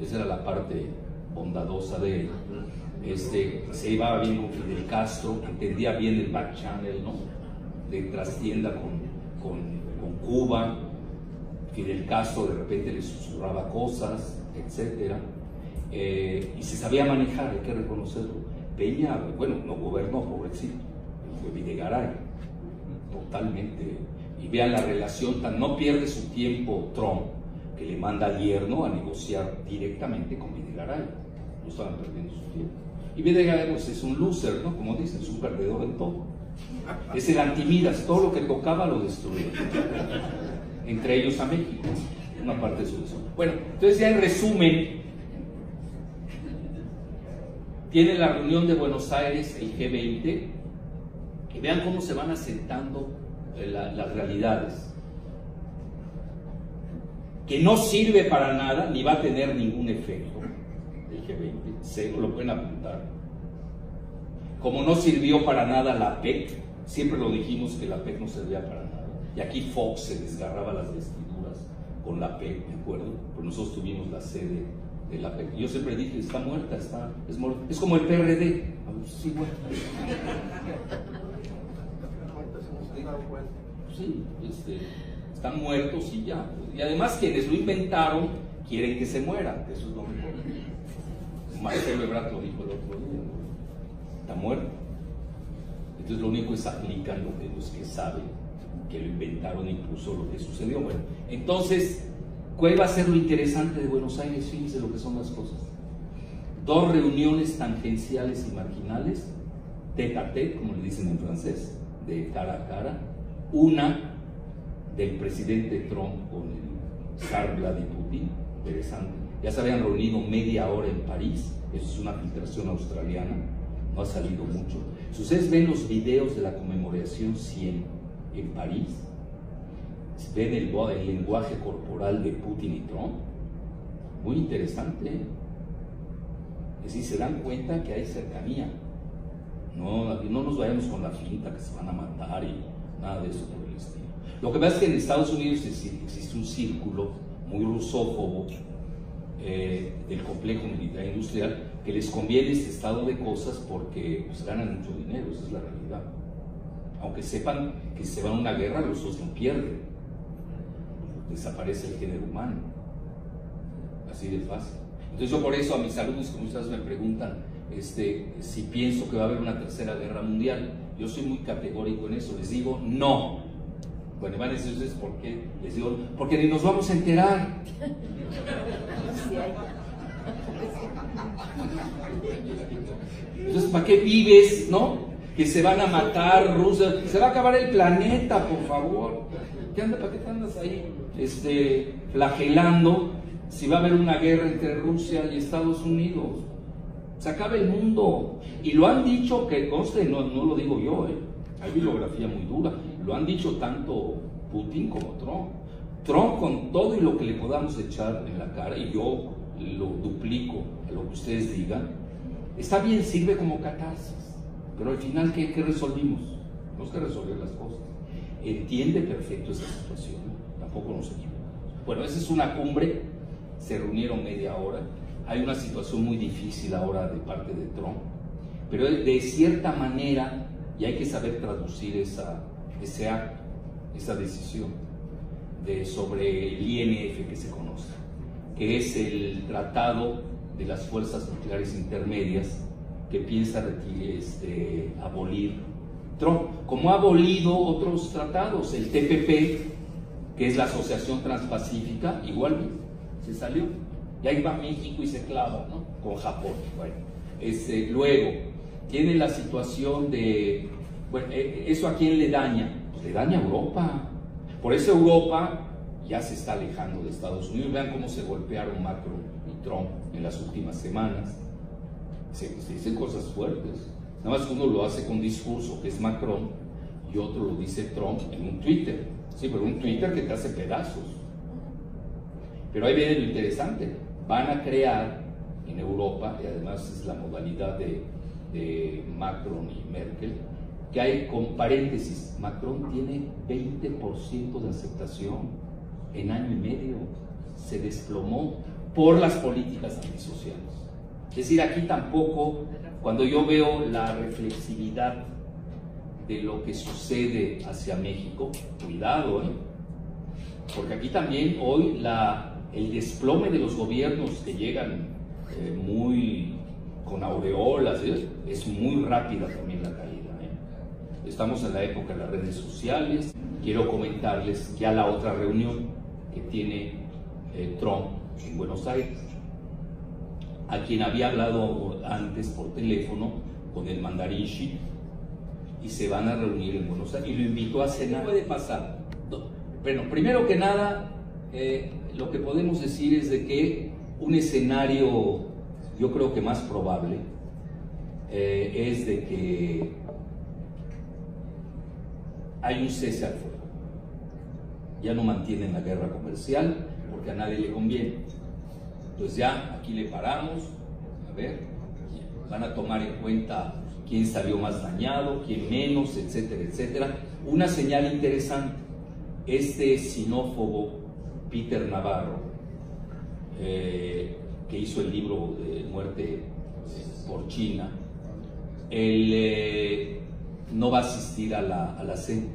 Esa era la parte bondadosa de él. Se llevaba bien con Fidel Castro, entendía bien el back channel, ¿no? De trastienda con Cuba. Fidel Castro de repente le susurraba cosas, etcétera, y se sabía manejar, hay que reconocerlo. Peña, bueno, no gobernó, pobrecito, fue Videgaray, totalmente. Y vean la relación, no pierde su tiempo Trump, que le manda al yerno a negociar directamente con Videgaray. No estaban perdiendo su tiempo. Y Videgaray, pues, es un loser, ¿no? Como dicen, es un perdedor en todo. Es el antimidas, todo lo que tocaba lo destruía. Entre ellos a México, una parte de su deseo. Bueno, entonces ya en resumen, tiene la reunión de Buenos Aires, el G20, y vean cómo se van asentando las realidades. Que no sirve para nada, ni va a tener ningún efecto el G20, se lo pueden apuntar. Como no sirvió para nada la PEC, siempre lo dijimos que la PEC no servía para nada. Y aquí Fox se desgarraba las vestiduras con la PEC, ¿de acuerdo? Pero nosotros tuvimos la sede de la PEC. Yo siempre dije, está muerta, es muerta. Es como el PRD. Sí, muerta. Sí, están muertos y ya. Y además quienes lo inventaron quieren que se mueran, que eso es lo mejor. Marcelo Ebrard lo dijo el otro día, está muerto. Entonces lo único es aplican lo que los que saben que lo inventaron, incluso lo que sucedió. Bueno, entonces, ¿cuál va a ser lo interesante de Buenos Aires? Fíjense lo que son las cosas. 2 reuniones tangenciales y marginales, tête à tête, como le dicen en francés, de cara a cara. Una del presidente Trump con el zar Vladimir Putin, interesante. Ya se habían reunido media hora en París, eso es una filtración australiana, no ha salido mucho. Si ustedes ven los videos de la conmemoración 100 en París, ven el lenguaje corporal de Putin y Trump, muy interesante. Es decir, se dan cuenta que hay cercanía. No nos vayamos con la finta que se van a matar y nada de eso por el estilo. Lo que pasa es que en Estados Unidos existe un círculo muy rusófobo del complejo militar industrial que les conviene este estado de cosas porque pues, ganan mucho dinero, esa es la realidad. Aunque sepan que si se van a una guerra, los dos no pierden, desaparece el género humano, así de fácil. Entonces yo por eso a mis alumnos, como ustedes me preguntan si pienso que va a haber una tercera guerra mundial, yo soy muy categórico en eso, les digo no. Bueno, van a decir ustedes por qué, les digo porque ni nos vamos a enterar. Entonces, ¿para qué vives, no? Que se van a matar Rusia, se va a acabar el planeta, por favor. ¿Para qué te andas ahí flagelando si va a haber una guerra entre Rusia y Estados Unidos? Se acaba el mundo. Y lo han dicho, que conste, no lo digo yo, hay bibliografía muy dura, lo han dicho tanto Putin como Trump. Trump con todo y lo que le podamos echar en la cara, y yo lo duplico a lo que ustedes digan, está bien, sirve como catarsis, pero al final ¿qué resolvimos? Tenemos que resolver las cosas. entiende perfecto esa situación, tampoco nos equivocamos. Bueno, esa es una cumbre, se reunieron media hora, hay una situación muy difícil ahora de parte de Trump, pero de cierta manera, y hay que saber traducir ese acto, esa decisión sobre el INF que se conoce, que es el Tratado de las Fuerzas Nucleares Intermedias que piensa abolir Trump, como ha abolido otros tratados, el TPP, que es la Asociación Transpacífica, igual se salió, y ahí va México y se clava, ¿no?, con Japón. Bueno, luego tiene la situación de, bueno, ¿eso a quién le daña? Pues le daña a Europa. Por eso Europa ya se está alejando de Estados Unidos. Vean cómo se golpearon Macron y Trump en las últimas semanas. Se dicen cosas fuertes. Nada más que uno lo hace con discurso, que es Macron, y otro lo dice Trump en un Twitter. Sí, pero un Twitter que te hace pedazos. Pero ahí viene lo interesante. Van a crear en Europa, y además es la modalidad de Macron y Merkel, que hay, con paréntesis, Macron tiene 20% de aceptación en año y medio. Se desplomó por las políticas antisociales. Es decir, aquí tampoco, cuando yo veo la reflexividad de lo que sucede hacia México, cuidado, porque aquí también hoy el desplome de los gobiernos que llegan muy con aureolas, es muy rápida también la caída. Estamos en la época de las redes sociales. Quiero comentarles ya la otra reunión que tiene Trump en Buenos Aires, a quien había hablado antes por teléfono con el mandarín Xi, y se van a reunir en Buenos Aires y lo invitó a cenar. ¿Qué puede pasar? Bueno, primero que nada, lo que podemos decir es de que un escenario, yo creo que más probable, es de que hay un cese al fuego. Ya no mantienen la guerra comercial porque a nadie le conviene. Entonces ya aquí le paramos, a ver, van a tomar en cuenta quién salió más dañado, quién menos, etcétera, etcétera. Una señal interesante, este sinófobo Peter Navarro, que hizo el libro de Muerte por China, él no va a asistir a la cena.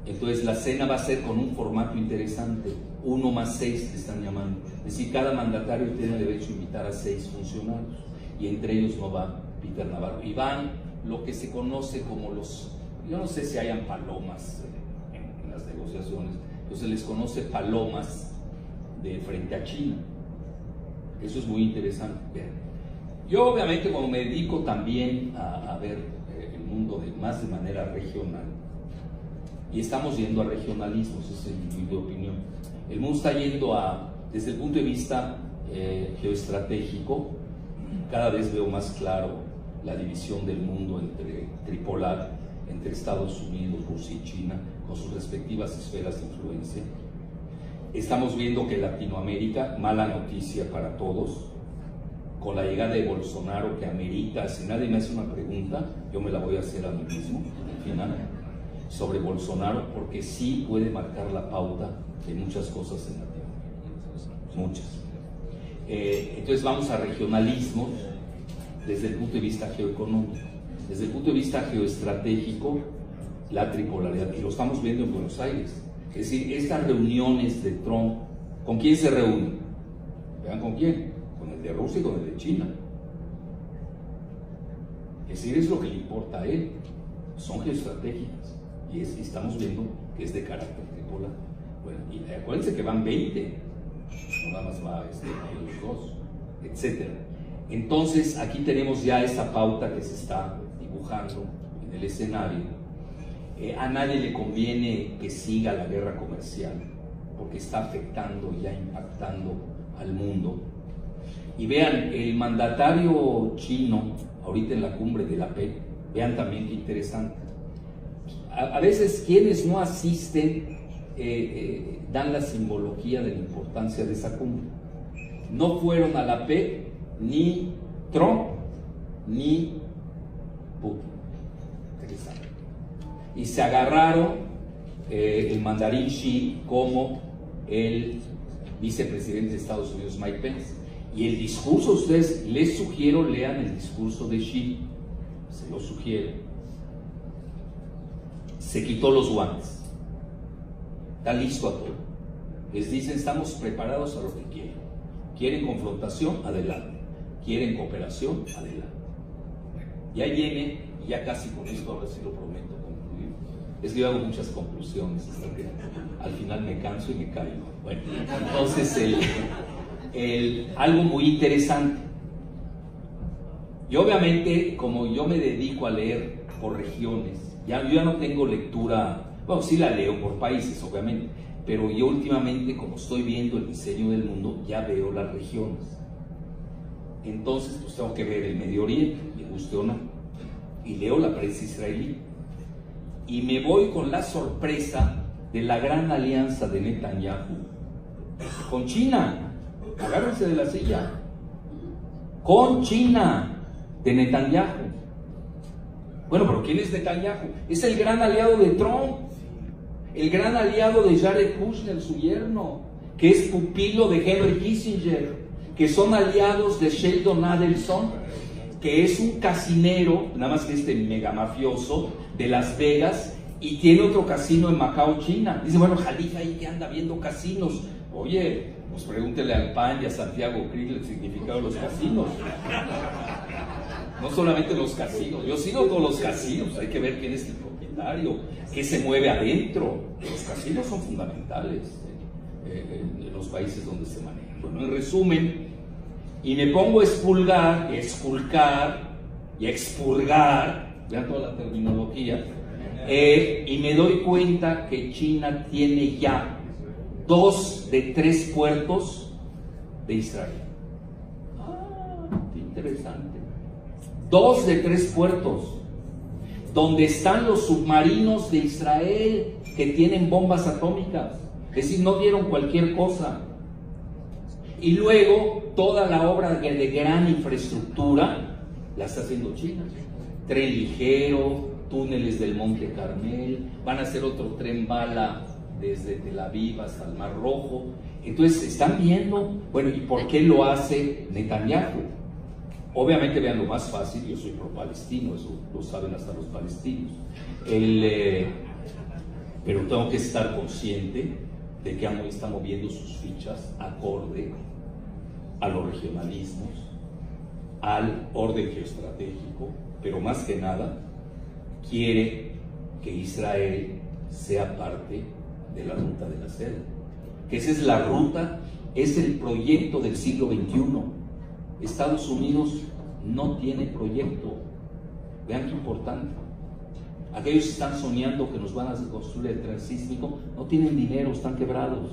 Entonces la cena va a ser con un formato interesante, 1+6 le están llamando. Es decir, cada mandatario tiene derecho a invitar a 6 funcionarios, y entre ellos no va Peter Navarro. Y van lo que se conoce como yo no sé si hayan palomas en las negociaciones, pero se les conoce palomas de frente a China. Eso es muy interesante. Yo obviamente, como me dedico también a ver el mundo más de manera regional, y estamos yendo a regionalismos, esa es mi opinión. El mundo está yendo desde el punto de vista geoestratégico, cada vez veo más claro la división del mundo tripolar, entre Estados Unidos, Rusia y China, con sus respectivas esferas de influencia. Estamos viendo que Latinoamérica, mala noticia para todos, con la llegada de Bolsonaro, que amerita, si nadie me hace una pregunta, yo me la voy a hacer a mí mismo, al final, sobre Bolsonaro, porque sí puede marcar la pauta de muchas cosas en Latinoamérica, muchas. Entonces vamos a regionalismos desde el punto de vista geoeconómico, desde el punto de vista geoestratégico, la tripolaridad, y lo estamos viendo en Buenos Aires. Es decir, estas reuniones de Trump, ¿con quién se reúnen? Vean con quién, con el de Rusia y con el de China. Es decir, es lo que le importa a él, son geoestratégicas, y estamos viendo que es de carácter tripolar. Bueno, y acuérdense que van 20, no nada más va ellos dos, etc. Entonces aquí tenemos ya esta pauta que se está dibujando en el escenario. A nadie le conviene que siga la guerra comercial, porque está afectando, ya impactando al mundo. Y vean, el mandatario chino, ahorita en la cumbre de la PEC, vean también qué interesante. A veces quienes no asisten dan la simbología de la importancia de esa cumbre. No fueron a la PEC ni Trump ni Putin. y se agarraron el mandarín Xi como el vicepresidente de Estados Unidos, Mike Pence. Y el discurso, ustedes, les sugiero, lean el discurso de Xi, se lo sugiero. Se quitó los guantes, está listo a todo. Les dicen, estamos preparados a lo que quieren. Quieren confrontación, adelante. Quieren cooperación, adelante. Y ahí viene, y ya casi con esto, ahora sí lo prometo concluir. Es que yo hago muchas conclusiones, hasta que al final me canso y me caigo. Bueno, entonces, algo muy interesante. Y obviamente, como yo me dedico a leer por regiones, yo ya no tengo lectura, bueno, sí la leo por países, obviamente, pero yo últimamente, como estoy viendo el diseño del mundo, ya veo las regiones. Entonces, pues tengo que ver el Medio Oriente, me guste o no, y leo la prensa israelí. Y me voy con la sorpresa de la gran alianza de Netanyahu con China. Agárrense de la silla. Con China, de Netanyahu. Bueno, pero ¿quién es Netanyahu? Es el gran aliado de Trump, el gran aliado de Jared Kushner, su yerno, que es pupilo de Henry Kissinger, que son aliados de Sheldon Adelson, que es un casinero, nada más que este mega mafioso de Las Vegas, y tiene otro casino en Macao, China. Dice, bueno, Jalifa ahí que anda viendo casinos. Oye, pues pregúntele al PAN y a Santiago Krill el significado de los casinos. No solamente los casinos, yo sigo todos los casinos, hay que ver quién es el propietario, qué se mueve adentro. Los casinos son fundamentales en los países donde se manejan. Bueno, en resumen, y me pongo a expulgar, esculcar y expurgar, vean toda la terminología, y me doy cuenta que China tiene ya 2 de 3 puertos de Israel. Qué interesante. 2 de 3 puertos, donde están los submarinos de Israel que tienen bombas atómicas. Es decir, no dieron cualquier cosa. Y luego, toda la obra de gran infraestructura la está haciendo China. Tren ligero, túneles del Monte Carmel, van a hacer otro tren bala desde Tel Aviv hasta el Mar Rojo. Entonces, están viendo, bueno, ¿y por qué lo hace Netanyahu? Obviamente, vean lo más fácil, yo soy pro-palestino, eso lo saben hasta los palestinos. Pero tengo que estar consciente de que está moviendo sus fichas acorde a los regionalismos, al orden geoestratégico, pero más que nada quiere que Israel sea parte de la ruta de la seda, que esa es la ruta, es el proyecto del siglo XXI. Estados Unidos no tiene proyecto. Vean qué importante. Aquellos que están soñando que nos van a construir el tren sísmico no tienen dinero, están quebrados.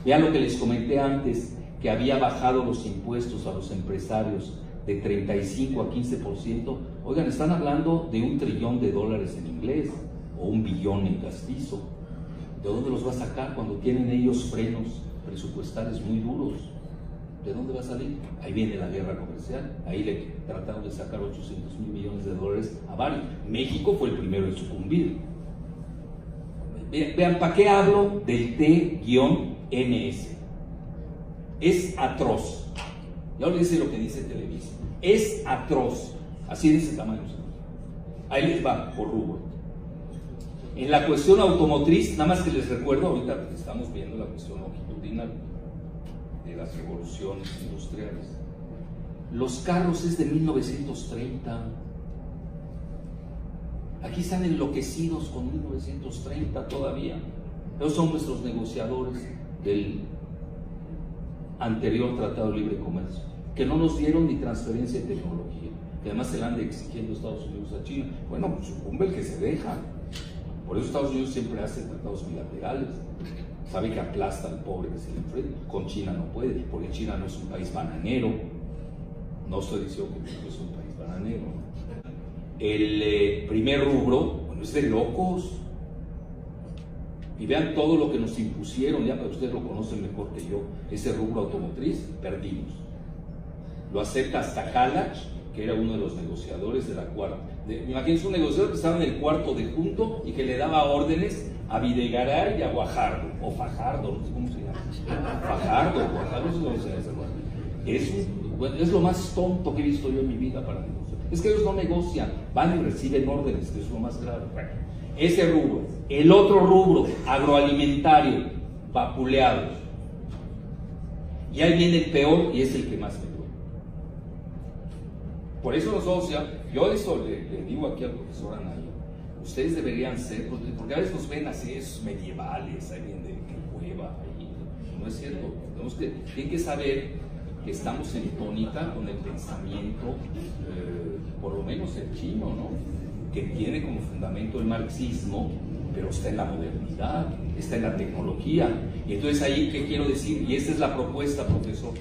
Vean lo que les comenté antes, que había bajado los impuestos a los empresarios de 35 a 15%. Oigan, están hablando de $1 trillón en inglés o $1 billón en castizo. ¿De dónde los va a sacar cuando tienen ellos frenos presupuestarios muy duros? ¿De dónde va a salir? Ahí viene la guerra comercial. Ahí le trataron de sacar $800 millones a varios. México fue el primero en sucumbir. Vean, ¿para qué hablo del T-MS? Es atroz. Ya les dice lo que dice Televisa. Es atroz. Así de ese tamaño. Ahí les va, por rubro. En la cuestión automotriz, nada más que les recuerdo, ahorita estamos viendo la cuestión longitudinal de las revoluciones industriales. Los carros es de 1930. Aquí están enloquecidos con 1930 todavía. Esos son nuestros negociadores del anterior Tratado de Libre Comercio, que no nos dieron ni transferencia de tecnología, que además se la anda exigiendo Estados Unidos a China. Bueno, pues sucumbe el que se deja. Por eso Estados Unidos siempre hace tratados bilaterales. Sabe que aplasta al pobre que se le enfrenta. Con China no puede, porque China no es un país bananero. No estoy diciendo que México es un país bananero. El primer rubro, bueno, es de locos. Y vean todo lo que nos impusieron, ya, pero ustedes lo conocen mejor que yo. Ese rubro automotriz, perdimos. Lo acepta hasta Halach, que era uno de los negociadores de la Imagínense un negociador que estaba en el cuarto de junto y que le daba órdenes a Videgaray y a Guajardo, o Fajardo, no sé cómo se llama. Fajardo es lo más tonto que he visto yo en mi vida para negociar. Es que ellos no negocian, van y reciben órdenes, que es lo más grave. Bueno, ese rubro. El otro rubro, agroalimentario, vapuleados. Y ahí viene el peor y es el que más me duele. Por eso nosotros yo eso le digo aquí al profesor Anaya, ustedes deberían ser, porque a veces nos ven así, esos medievales, alguien de cueva, ahí, no es cierto. Tienen que saber que estamos en tónica con el pensamiento, por lo menos el chino, ¿no? Que tiene como fundamento el marxismo, pero está en la modernidad, está en la tecnología. Y entonces ahí, ¿qué quiero decir? Y esta es la propuesta, profesor.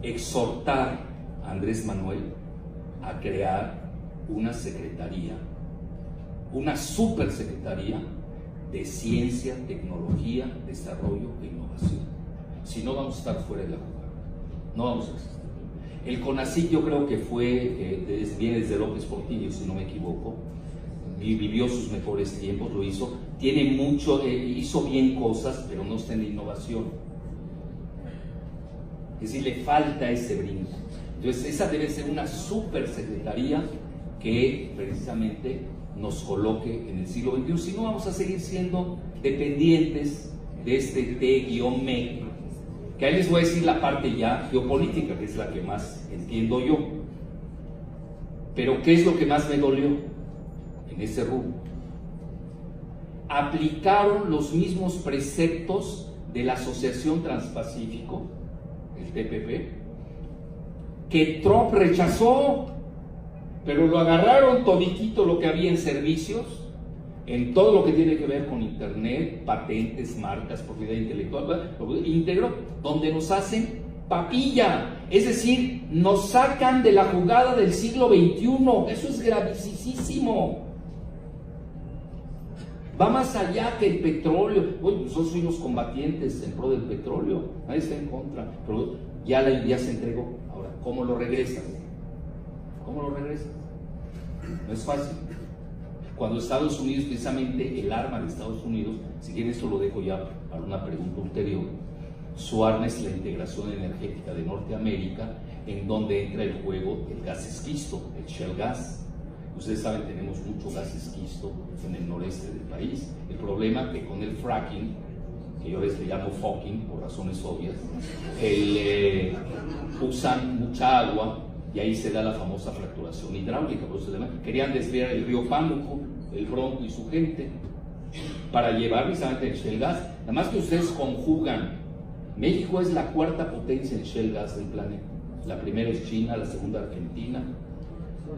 Exhortar a Andrés Manuel a crear una secretaría, una supersecretaría de ciencia, tecnología, desarrollo e innovación. Si no, vamos a estar fuera de la jugada, no vamos a existir. El CONACYT yo creo que viene desde López Portillo, si no me equivoco, vivió sus mejores tiempos, lo hizo, tiene mucho, hizo bien cosas, pero no está en la innovación. Es decir, le falta ese brinco. Entonces, esa debe ser una supersecretaría que precisamente nos coloque en el siglo XXI. Si no, vamos a seguir siendo dependientes de este T-MEC, que ahí les voy a decir la parte ya geopolítica, que es la que más entiendo yo. Pero, ¿qué es lo que más me dolió en ese rubro? Aplicaron los mismos preceptos de la Asociación Transpacífico, el TPP, que Trump rechazó, pero lo agarraron toditito lo que había en servicios, en todo lo que tiene que ver con internet, patentes, marcas, propiedad intelectual, íntegro, donde nos hacen papilla, es decir, nos sacan de la jugada del siglo XXI. Eso es gravísimo. Va más allá que el petróleo. Oye, nosotros fuimos combatientes en pro del petróleo, nadie está en contra, pero ya se entregó. Ahora, ¿cómo lo regresas? ¿Cómo lo regresas? No es fácil. Cuando Estados Unidos, precisamente el arma de Estados Unidos, si quieren esto lo dejo ya para una pregunta ulterior, su arma es la integración energética de Norteamérica, en donde entra el juego el gas esquisto, el shale gas. Ustedes saben, tenemos mucho gas esquisto en el noreste del país. El problema que con el fracking, que yo les llamo fucking por razones obvias, usan mucha agua y ahí se da la famosa fracturación hidráulica. Por eso querían desviar el río Pánuco, el Bronco y su gente, para llevar precisamente el shale gas. Nada más que ustedes conjugan. México es la cuarta potencia en shale gas del planeta. La primera es China, la segunda Argentina,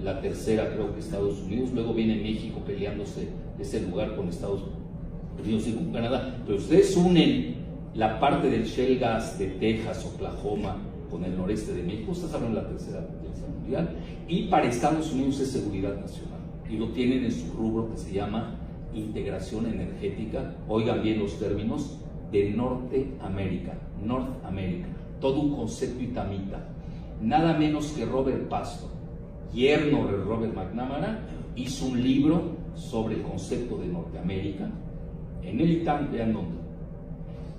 la tercera creo que Estados Unidos, luego viene México peleándose ese lugar con Estados Unidos y con Canadá. Pero ustedes unen la parte del shale gas de Texas, Oklahoma, con el noreste de México, estás hablando de la tercera potencia mundial, y para Estados Unidos es seguridad nacional, y lo tienen en su rubro que se llama integración energética. Oigan bien los términos, de Norteamérica, todo un concepto itamita. Nada menos que Robert Pastor, yerno de Robert McNamara, hizo un libro sobre el concepto de Norteamérica en el ITAM, vean dónde.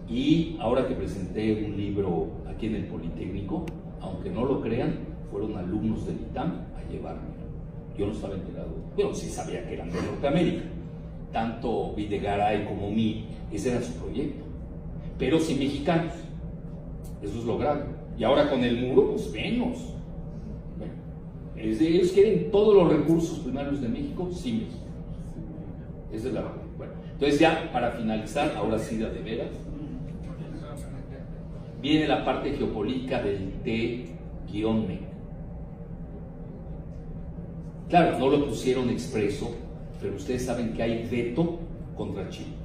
Y ahora que presenté un libro aquí en el Politécnico, aunque no lo crean, fueron alumnos del ITAM a llevármelo. Yo no estaba enterado, pero sí sabía que eran de Norteamérica. Tanto Videgaray como mí, ese era su proyecto. Pero sin mexicanos, eso es lo grave. Y ahora con el muro, pues menos. Bueno, ellos quieren todos los recursos primarios de México sin México. Esa es la verdad. Bueno, entonces ya para finalizar, ahora sí de veras, viene la parte geopolítica del T-MEC. Claro, no lo pusieron expreso, pero ustedes saben que hay veto contra China.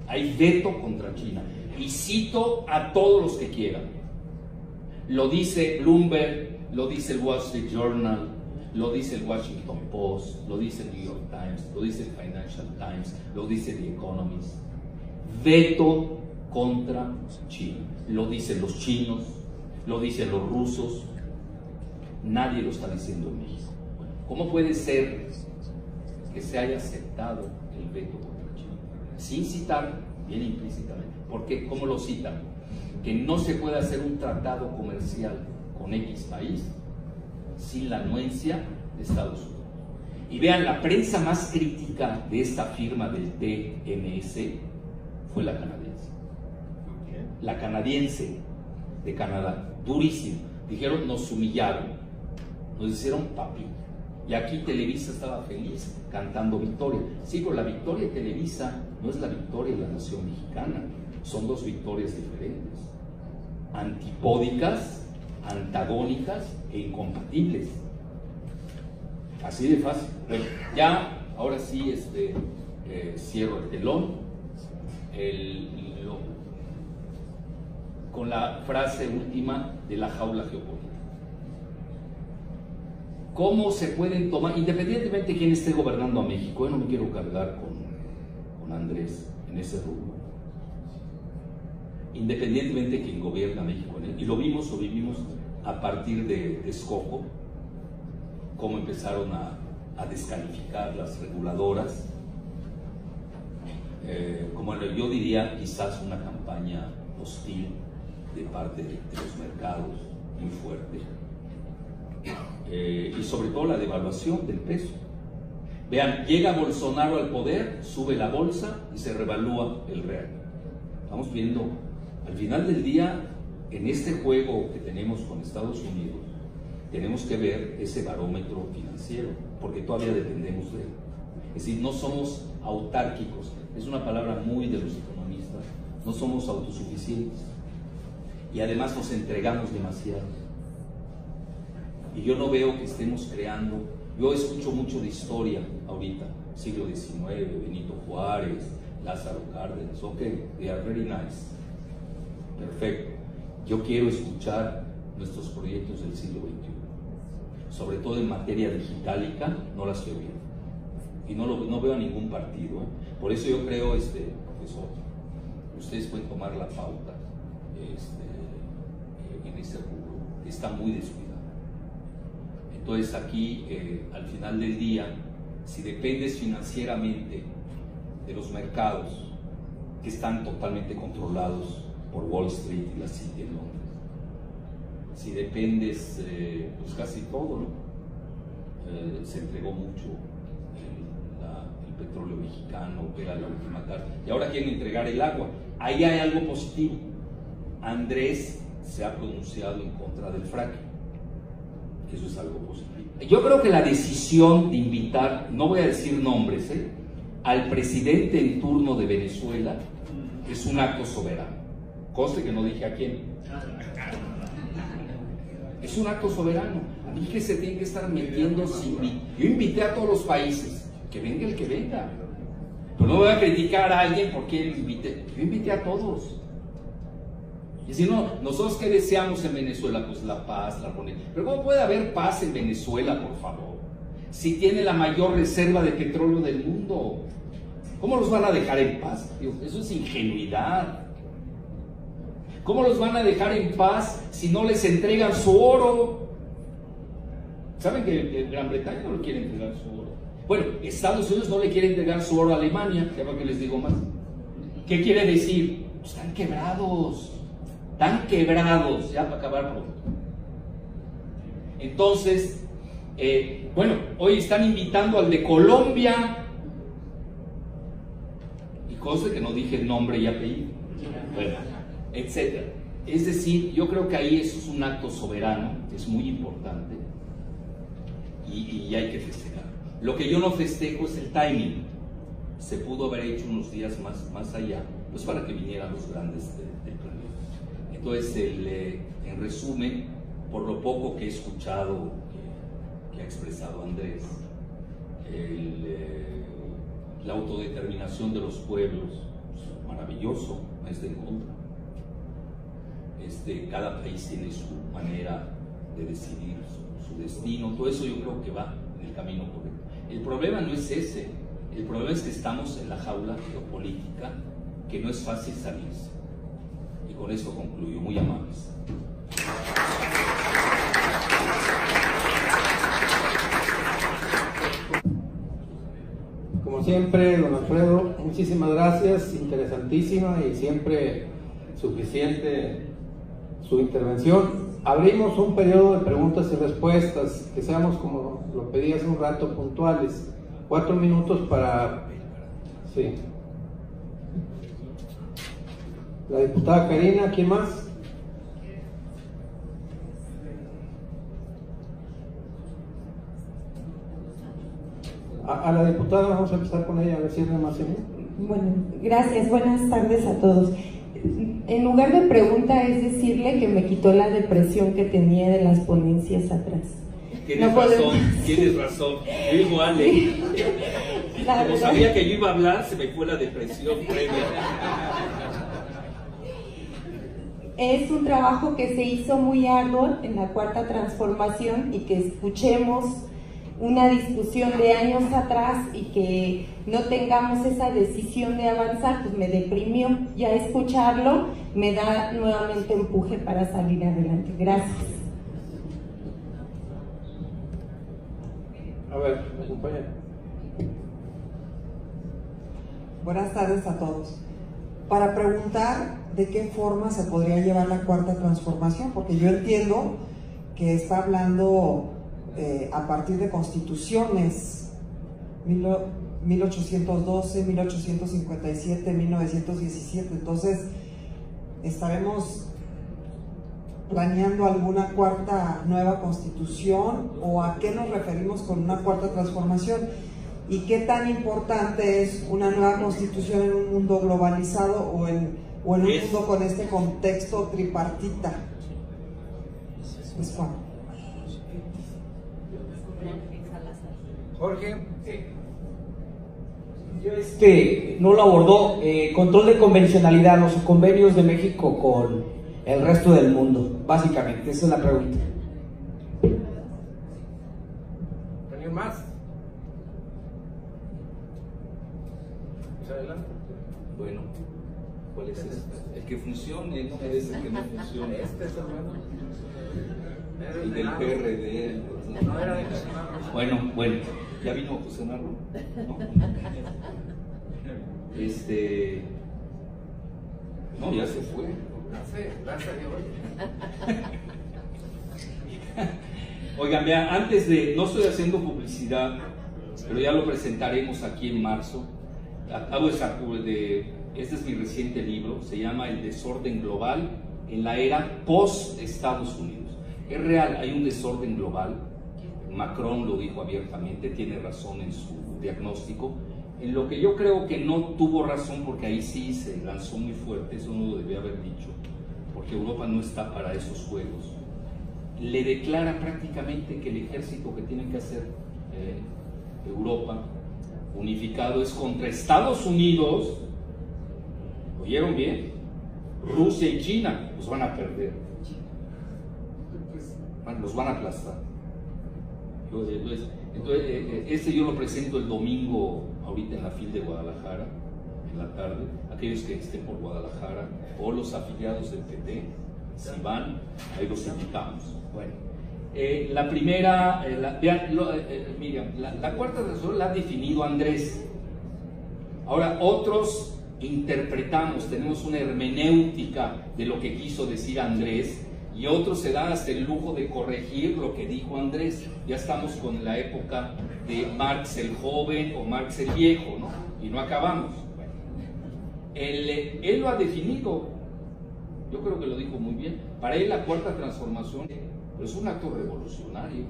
Hay veto contra China. Y cito a todos los que quieran. Lo dice Bloomberg, lo dice el Wall Street Journal, lo dice el Washington Post, lo dice el New York Times, lo dice el Financial Times, lo dice The Economist. Veto contra China. Lo dicen los chinos, lo dicen los rusos. Nadie lo está diciendo en México. Bueno, ¿cómo puede ser que se haya aceptado el veto contra China? Sin citar, bien implícitamente. ¿Por qué? ¿Cómo lo citan? Que no se puede hacer un tratado comercial con X país sin la anuencia de Estados Unidos. Y vean, la prensa más crítica de esta firma del TMS fue la canadiense. La canadiense de Canadá, durísimo. Dijeron, nos humillaron, nos hicieron papi. Y aquí Televisa estaba feliz cantando victoria. Sí, pero la victoria de Televisa no es la victoria de la nación mexicana. Son dos victorias diferentes, antipódicas, antagónicas e incompatibles. Así de fácil. Bueno, ya, ahora sí, cierro el telón con la frase última de la jaula geopolítica. ¿Cómo se pueden tomar, independientemente de quién esté gobernando a México? Yo no me quiero cargar con Andrés en ese rubro. Independientemente de quién gobierna a México, y lo vimos o vivimos a partir de Texcoco, cómo empezaron a descalificar las reguladoras, como yo diría, quizás una campaña hostil de parte de los mercados, muy fuerte, y sobre todo la devaluación del peso. Vean, llega Bolsonaro al poder, sube la bolsa y se revalúa el real. Estamos viendo, al final del día, en este juego que tenemos con Estados Unidos, tenemos que ver ese barómetro financiero, porque todavía dependemos de él. Es decir, no somos autárquicos, es una palabra muy de los economistas, no somos autosuficientes y además nos entregamos demasiado. Y yo no veo que estemos creando, yo escucho mucho de historia ahorita, siglo XIX, Benito Juárez, Lázaro Cárdenas, ok, they are very nice, perfecto. Yo quiero escuchar nuestros proyectos del siglo XXI, sobre todo en materia digitalica, no las estoy viendo. Y no veo a ningún partido, ¿eh? Por eso yo creo, profesor, ustedes pueden tomar la pauta en ese rubro, que está muy descuidado. Entonces aquí, al final del día, si dependes financieramente de los mercados que están totalmente controlados por Wall Street y la City en Londres, si dependes, pues casi todo, ¿no? Se entregó mucho el petróleo mexicano, era la última carta, y ahora quieren entregar el agua. Ahí hay algo positivo. Andrés se ha pronunciado en contra del fracking. Eso es algo positivo. Yo creo que la decisión de invitar, no voy a decir nombres, al presidente en turno de Venezuela es un acto soberano. Conste que no dije a quién. Es un acto soberano. A mí que se tiene que estar metiendo sin mí. Yo invité a todos los países, que venga el que venga. Pero no voy a criticar a alguien porque lo invité. Yo invité a todos. Y si no, nosotros ¿qué deseamos en Venezuela? Pues la paz, la armonía. Pero ¿cómo puede haber paz en Venezuela, por favor? Si tiene la mayor reserva de petróleo del mundo. ¿Cómo los van a dejar en paz? Eso es ingenuidad. ¿Cómo los van a dejar en paz si no les entregan su oro? ¿Saben que Gran Bretaña no le quiere entregar su oro? Bueno, Estados Unidos no le quiere entregar su oro a Alemania. Ya para que les digo más. ¿Qué quiere decir? Pues están quebrados. Están quebrados, ya para acabar pronto. Entonces, bueno, hoy están invitando al de Colombia, y cosa que no dije el nombre y apellido, bueno, etcétera. Es decir, yo creo que ahí eso es un acto soberano, es muy importante, y hay que festejar. Lo que yo no festejo es el timing. Se pudo haber hecho unos días más allá, pues para que vinieran los grandes del planeta. Entonces, en resumen, por lo poco que he escuchado que ha expresado Andrés, la autodeterminación de los pueblos, pues, maravilloso, no es en contra. Cada país tiene su manera de decidir su destino, todo eso yo creo que va en el camino correcto. El problema no es ese, el problema es que estamos en la jaula geopolítica, que no es fácil salirse. Y con esto concluyo, muy amables. siempre, don Alfredo, muchísimas gracias, interesantísima y siempre suficiente su intervención. Abrimos un periodo de preguntas y respuestas, que seamos, como lo pedí hace un rato, puntuales. 4 minutos para... Sí. La diputada Karina, ¿quién más? A la diputada, vamos a empezar con ella, a ver si es más bien. Bueno, gracias, buenas tardes a todos. En lugar de pregunta es decirle que me quitó la depresión que tenía de las ponencias atrás. Tienes razón, tienes razón. Yo igual, como sabía que yo iba a hablar, se me fue la depresión previa. Es un trabajo que se hizo muy arduo en la Cuarta Transformación, y que escuchemos una discusión de años atrás y que no tengamos esa decisión de avanzar, pues me deprimió. Ya escucharlo me da nuevamente empuje para salir adelante. Gracias. A ver, me acompaña. Buenas tardes a todos. Para preguntar de qué forma se podría llevar la Cuarta Transformación, porque yo entiendo que está hablando a partir de constituciones 1812, 1857, 1917, entonces estaremos planeando alguna cuarta nueva constitución, o a qué nos referimos con una cuarta transformación, y qué tan importante es una nueva constitución en un mundo globalizado o en un mundo con este contexto tripartita. Pues, Juan. Jorge. Yo no lo abordó, control de convencionalidad, los convenios de México con el resto del mundo, básicamente, esa es la pregunta. ¿Alguien más? Pues adelante. Bueno, ¿cuál es este? El que funcione, no es el que no funcione. Este es el bueno. El del PRD. No era de Bueno, ¿ya vino José Narro? ¿No? No, ya se fue. Gracias a Dios. Oigan, vean, antes de, no estoy haciendo publicidad, pero ya lo presentaremos aquí en marzo. Acabo de este es mi reciente libro, se llama El desorden global en la era post-Estados Unidos. Es real, hay un desorden global. Macron lo dijo abiertamente, tiene razón en su diagnóstico. En lo que yo creo que no tuvo razón, porque ahí sí se lanzó muy fuerte, eso no lo debía haber dicho, porque Europa no está para esos juegos. Le declara prácticamente que el ejército que tiene que hacer Europa unificado es contra Estados Unidos. ¿Oyeron bien? Rusia y China los van a perder, los van a aplastar. Entonces, yo lo presento el domingo, ahorita en la FIL de Guadalajara, en la tarde. Aquellos que estén por Guadalajara o los afiliados del PT, si van, ahí los invitamos. Bueno, la primera, Miriam, la cuarta razón la ha definido Andrés. Ahora, otros interpretamos, tenemos una hermenéutica de lo que quiso decir Andrés, y otros se dan hasta el lujo de corregir lo que dijo Andrés. Ya estamos con la época de Marx el joven o Marx el viejo, ¿no? Y no acabamos. Bueno, él lo ha definido, yo creo que lo dijo muy bien. Para él la cuarta transformación es un acto revolucionario,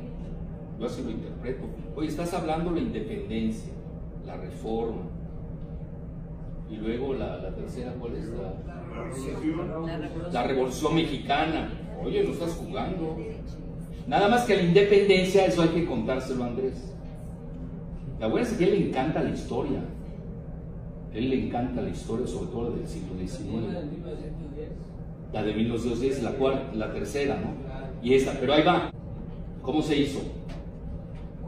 yo así lo interpreto. Oye, estás hablando de la independencia, la reforma, y luego la tercera, ¿cuál es? La revolución mexicana. Oye, no estás jugando. Nada más que la independencia, eso hay que contárselo a Andrés. Acuérdense que a él le encanta la historia. A él le encanta la historia, sobre todo la del siglo XIX. La de 1910, la tercera, ¿no? Y esta, pero ahí va. ¿Cómo se hizo?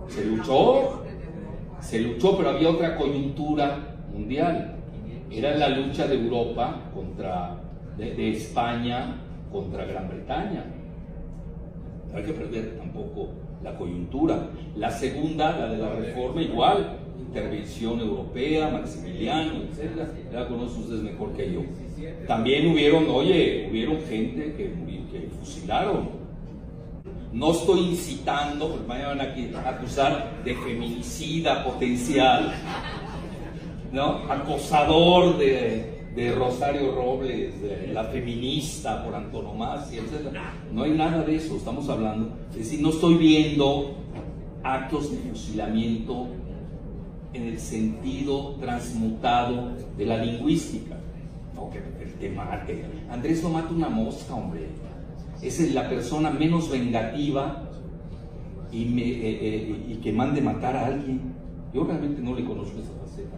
Se luchó, pero había otra coyuntura mundial. Era la lucha de Europa de España contra Gran Bretaña. No hay que perder tampoco la coyuntura. La segunda, la de la reforma, igual. intervención europea, Maximiliano, etc. Ya conocen ustedes mejor que yo. También hubieron gente que fusilaron. No estoy incitando, porque me van a acusar de feminicida potencial, ¿no? Acosador de Rosario Robles, de la feminista por antonomasia, etc. No hay nada de eso, estamos hablando. Es decir, no estoy viendo actos de fusilamiento en el sentido transmutado de la lingüística. No, que te mate. Andrés no mata una mosca, hombre. Es la persona menos vengativa y que mande matar a alguien. Yo realmente no le conozco esa faceta.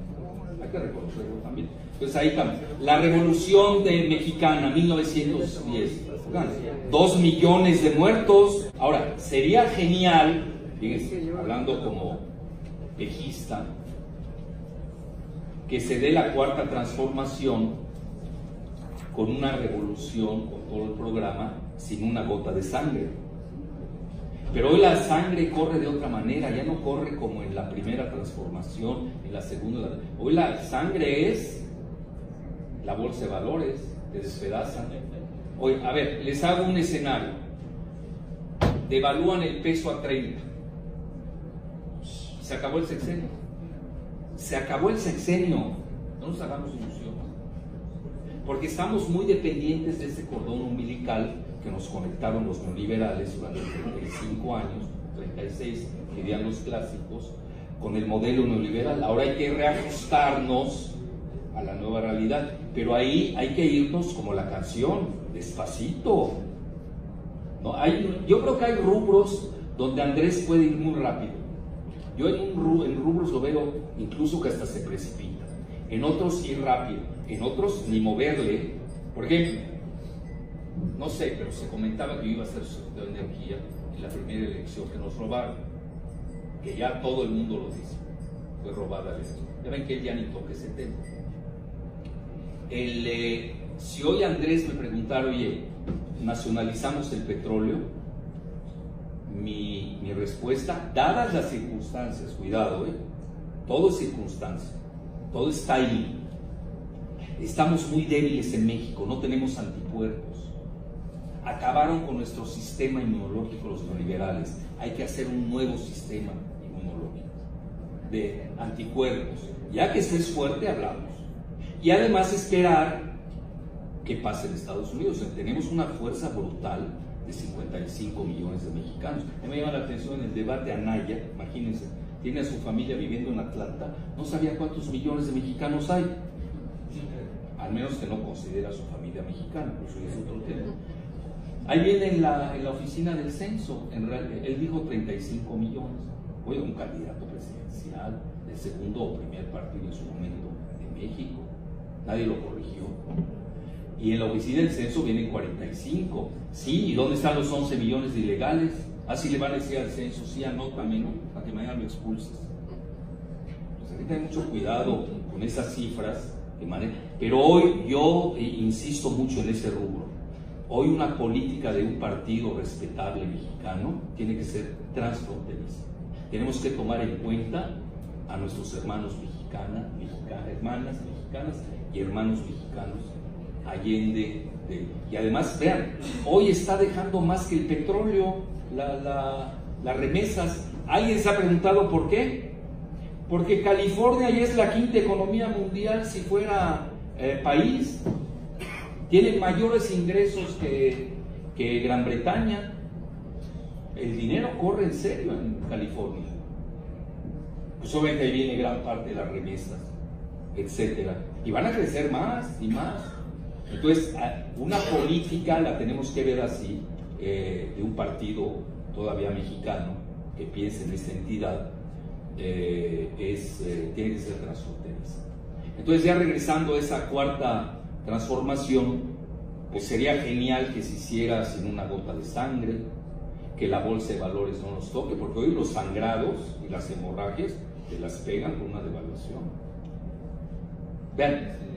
Hay que reconocerlo también. Pues ahí cambia. La Revolución Mexicana, 1910. 2 millones de muertos. Ahora, sería genial, fíjense, hablando como pejista, que se dé la cuarta transformación con una revolución, con todo el programa, sin una gota de sangre. Pero hoy la sangre corre de otra manera, ya no corre como en la primera transformación, en la segunda. Hoy la sangre es la bolsa de valores, te despedazan. Hoy, a ver, les hago un escenario. Devalúan el peso a 30. Se acabó el sexenio. Se acabó el sexenio. No nos hagamos ilusiones. Porque estamos muy dependientes de ese cordón umbilical que nos conectaron los neoliberales durante 35 años, 36, que dirían los clásicos, con el modelo neoliberal. Ahora hay que reajustarnos a la nueva realidad, pero ahí hay que irnos como la canción, despacito. ¿No? Yo creo que hay rubros donde Andrés puede ir muy rápido. Yo en rubros lo veo incluso que hasta se precipita. En otros ir rápido, en otros ni moverle. Por ejemplo, no sé, pero se comentaba que iba a ser secretario de Energía en la primera elección que nos robaron, que ya todo el mundo lo dice, fue robada la elección. Ya ven que él ya ni toca ese tema. Si hoy Andrés me preguntara, oye, ¿nacionalizamos el petróleo? Mi respuesta, dadas las circunstancias, cuidado, todo es circunstancia, todo es timing. Estamos muy débiles en México, no tenemos anticuerpos. Acabaron con nuestro sistema inmunológico los neoliberales. Hay que hacer un nuevo sistema inmunológico de anticuerpos. Ya que estés fuerte, hablamos. Y además esperar que pase en Estados Unidos. Tenemos una fuerza brutal de 55 millones de mexicanos. A mí me llama la atención en el debate Anaya, imagínense, tiene a su familia viviendo en Atlanta, no sabía cuántos millones de mexicanos hay. Al menos que no considera a su familia mexicana, pero eso es otro tema. Ahí viene en la oficina del censo, él dijo 35 millones. Oye, un candidato presidencial del segundo o primer partido en su momento de México, nadie lo corrigió. Y en la oficina del censo vienen 45. Sí, ¿y dónde están los 11 millones de ilegales? Así le van a decir al censo, sí, anótame, ¿no? Para que mañana lo expulses. Pues ahorita hay mucho cuidado con esas cifras que manejan. Pero hoy yo insisto mucho en ese rubro. Hoy una política de un partido respetable mexicano tiene que ser transfronteriza. Tenemos que tomar en cuenta a nuestros hermanos hermanas mexicanas y hermanos mexicanos allende. Y además, vean, hoy está dejando más que el petróleo, las remesas. ¿Alguien se ha preguntado por qué? Porque California ya es la quinta economía mundial si fuera país. Tienen mayores ingresos que Gran Bretaña. El dinero corre en serio en California. Pues obviamente ahí viene gran parte de las remesas, etcétera. Y van a crecer más y más. Entonces, una política la tenemos que ver así, de un partido todavía mexicano que piense en esta entidad, tiene que ser transfronteriza. Entonces, ya regresando a esa cuarta transformación, pues sería genial que se hiciera sin una gota de sangre, que la bolsa de valores no nos toque, porque hoy los sangrados y las hemorragias te las pegan con una devaluación.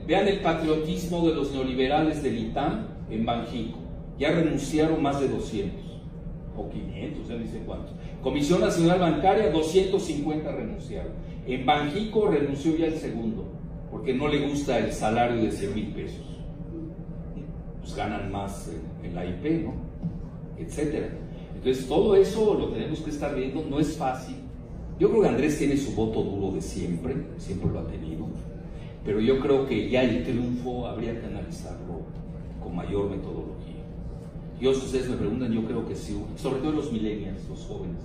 Vean el patriotismo de los neoliberales del ITAM en Banjico. Ya renunciaron más de 200. o 500, ya no sé cuántos. Comisión Nacional Bancaria, 250 renunciaron. En Banjico renunció ya el segundo, porque no le gusta el salario de 100,000 pesos. Pues ganan más en la IP, ¿no? Etcétera. Entonces todo eso lo tenemos que estar viendo, no es fácil. Yo creo que Andrés tiene su voto duro de siempre, siempre lo ha tenido, pero yo creo que ya el triunfo habría que analizarlo con mayor metodología. Yo, si ustedes me preguntan, yo creo que sí, sobre todo los millennials, los jóvenes.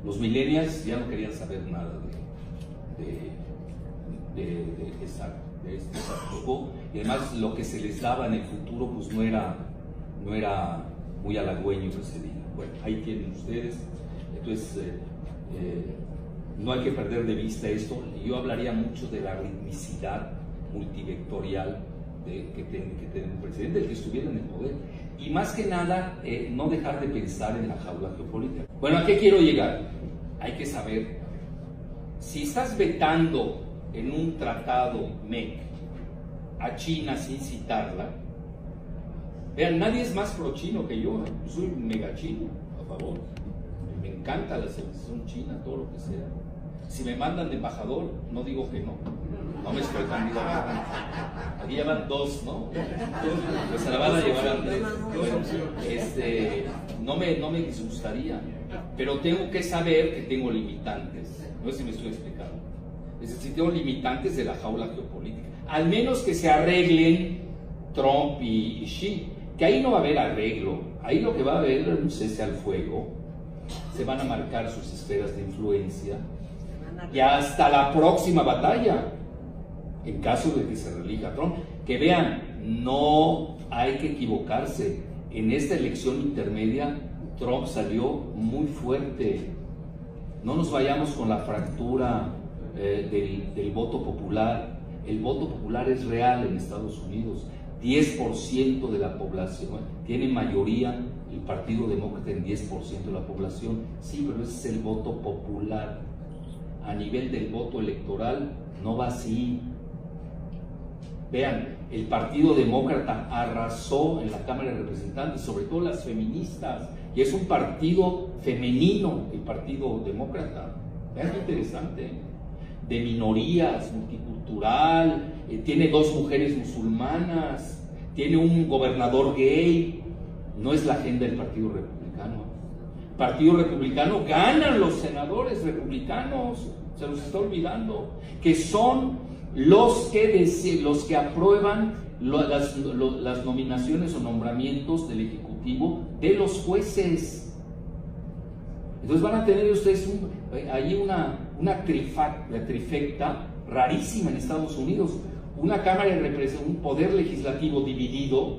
Los millennials ya no querían saber nada de este status quo, y además lo que se les daba en el futuro pues no era muy halagüeño que se diga. Bueno, ahí tienen ustedes. Entonces no hay que perder de vista esto. Yo hablaría mucho de la ritmicidad multivectorial que tiene un presidente, el que estuviera en el poder, y más que nada no dejar de pensar en la jaula geopolítica. Bueno, ¿a qué quiero llegar? Hay que saber, si estás vetando en un tratado MEC a China sin citarla, vean, nadie es más pro chino que yo soy mega chino, a favor, me encanta la civilización china, todo lo que sea. Si me mandan de embajador, no digo que no, no me estoy candidando. Aquí ya van 2, ¿no? Pues se la van a llevar a Andrés. No me disgustaría, pero tengo que saber que tengo limitantes. No sé si me estoy explicando. Es decir, tengo limitantes de la jaula geopolítica. Al menos que se arreglen Trump y Xi, que ahí no va a haber arreglo. Ahí lo que va a haber es un cese al fuego. Se van a marcar sus esferas de influencia. Y hasta la próxima batalla, en caso de que se reelija Trump. Que vean, no hay que equivocarse. En esta elección intermedia, Trump salió muy fuerte. No nos vayamos con la fractura del voto popular. El voto popular es real en Estados Unidos. 10% de la población, tiene mayoría el Partido Demócrata en 10% de la población. Sí, pero ese es el voto popular. A nivel del voto electoral no va así. Vean, el Partido Demócrata arrasó en la Cámara de Representantes, sobre todo las feministas, y es un partido femenino, el Partido Demócrata. Vean qué interesante, de minorías, multicultural, tiene 2 mujeres musulmanas, tiene un gobernador gay. No es la agenda del Partido Republicano. El Partido Republicano ganan los senadores republicanos, se los está olvidando, que son los que aprueban las nominaciones o nombramientos del Ejecutivo de los jueces. Entonces van a tener ustedes ahí una trifecta rarísima en Estados Unidos, una Cámara de Representantes, un poder legislativo dividido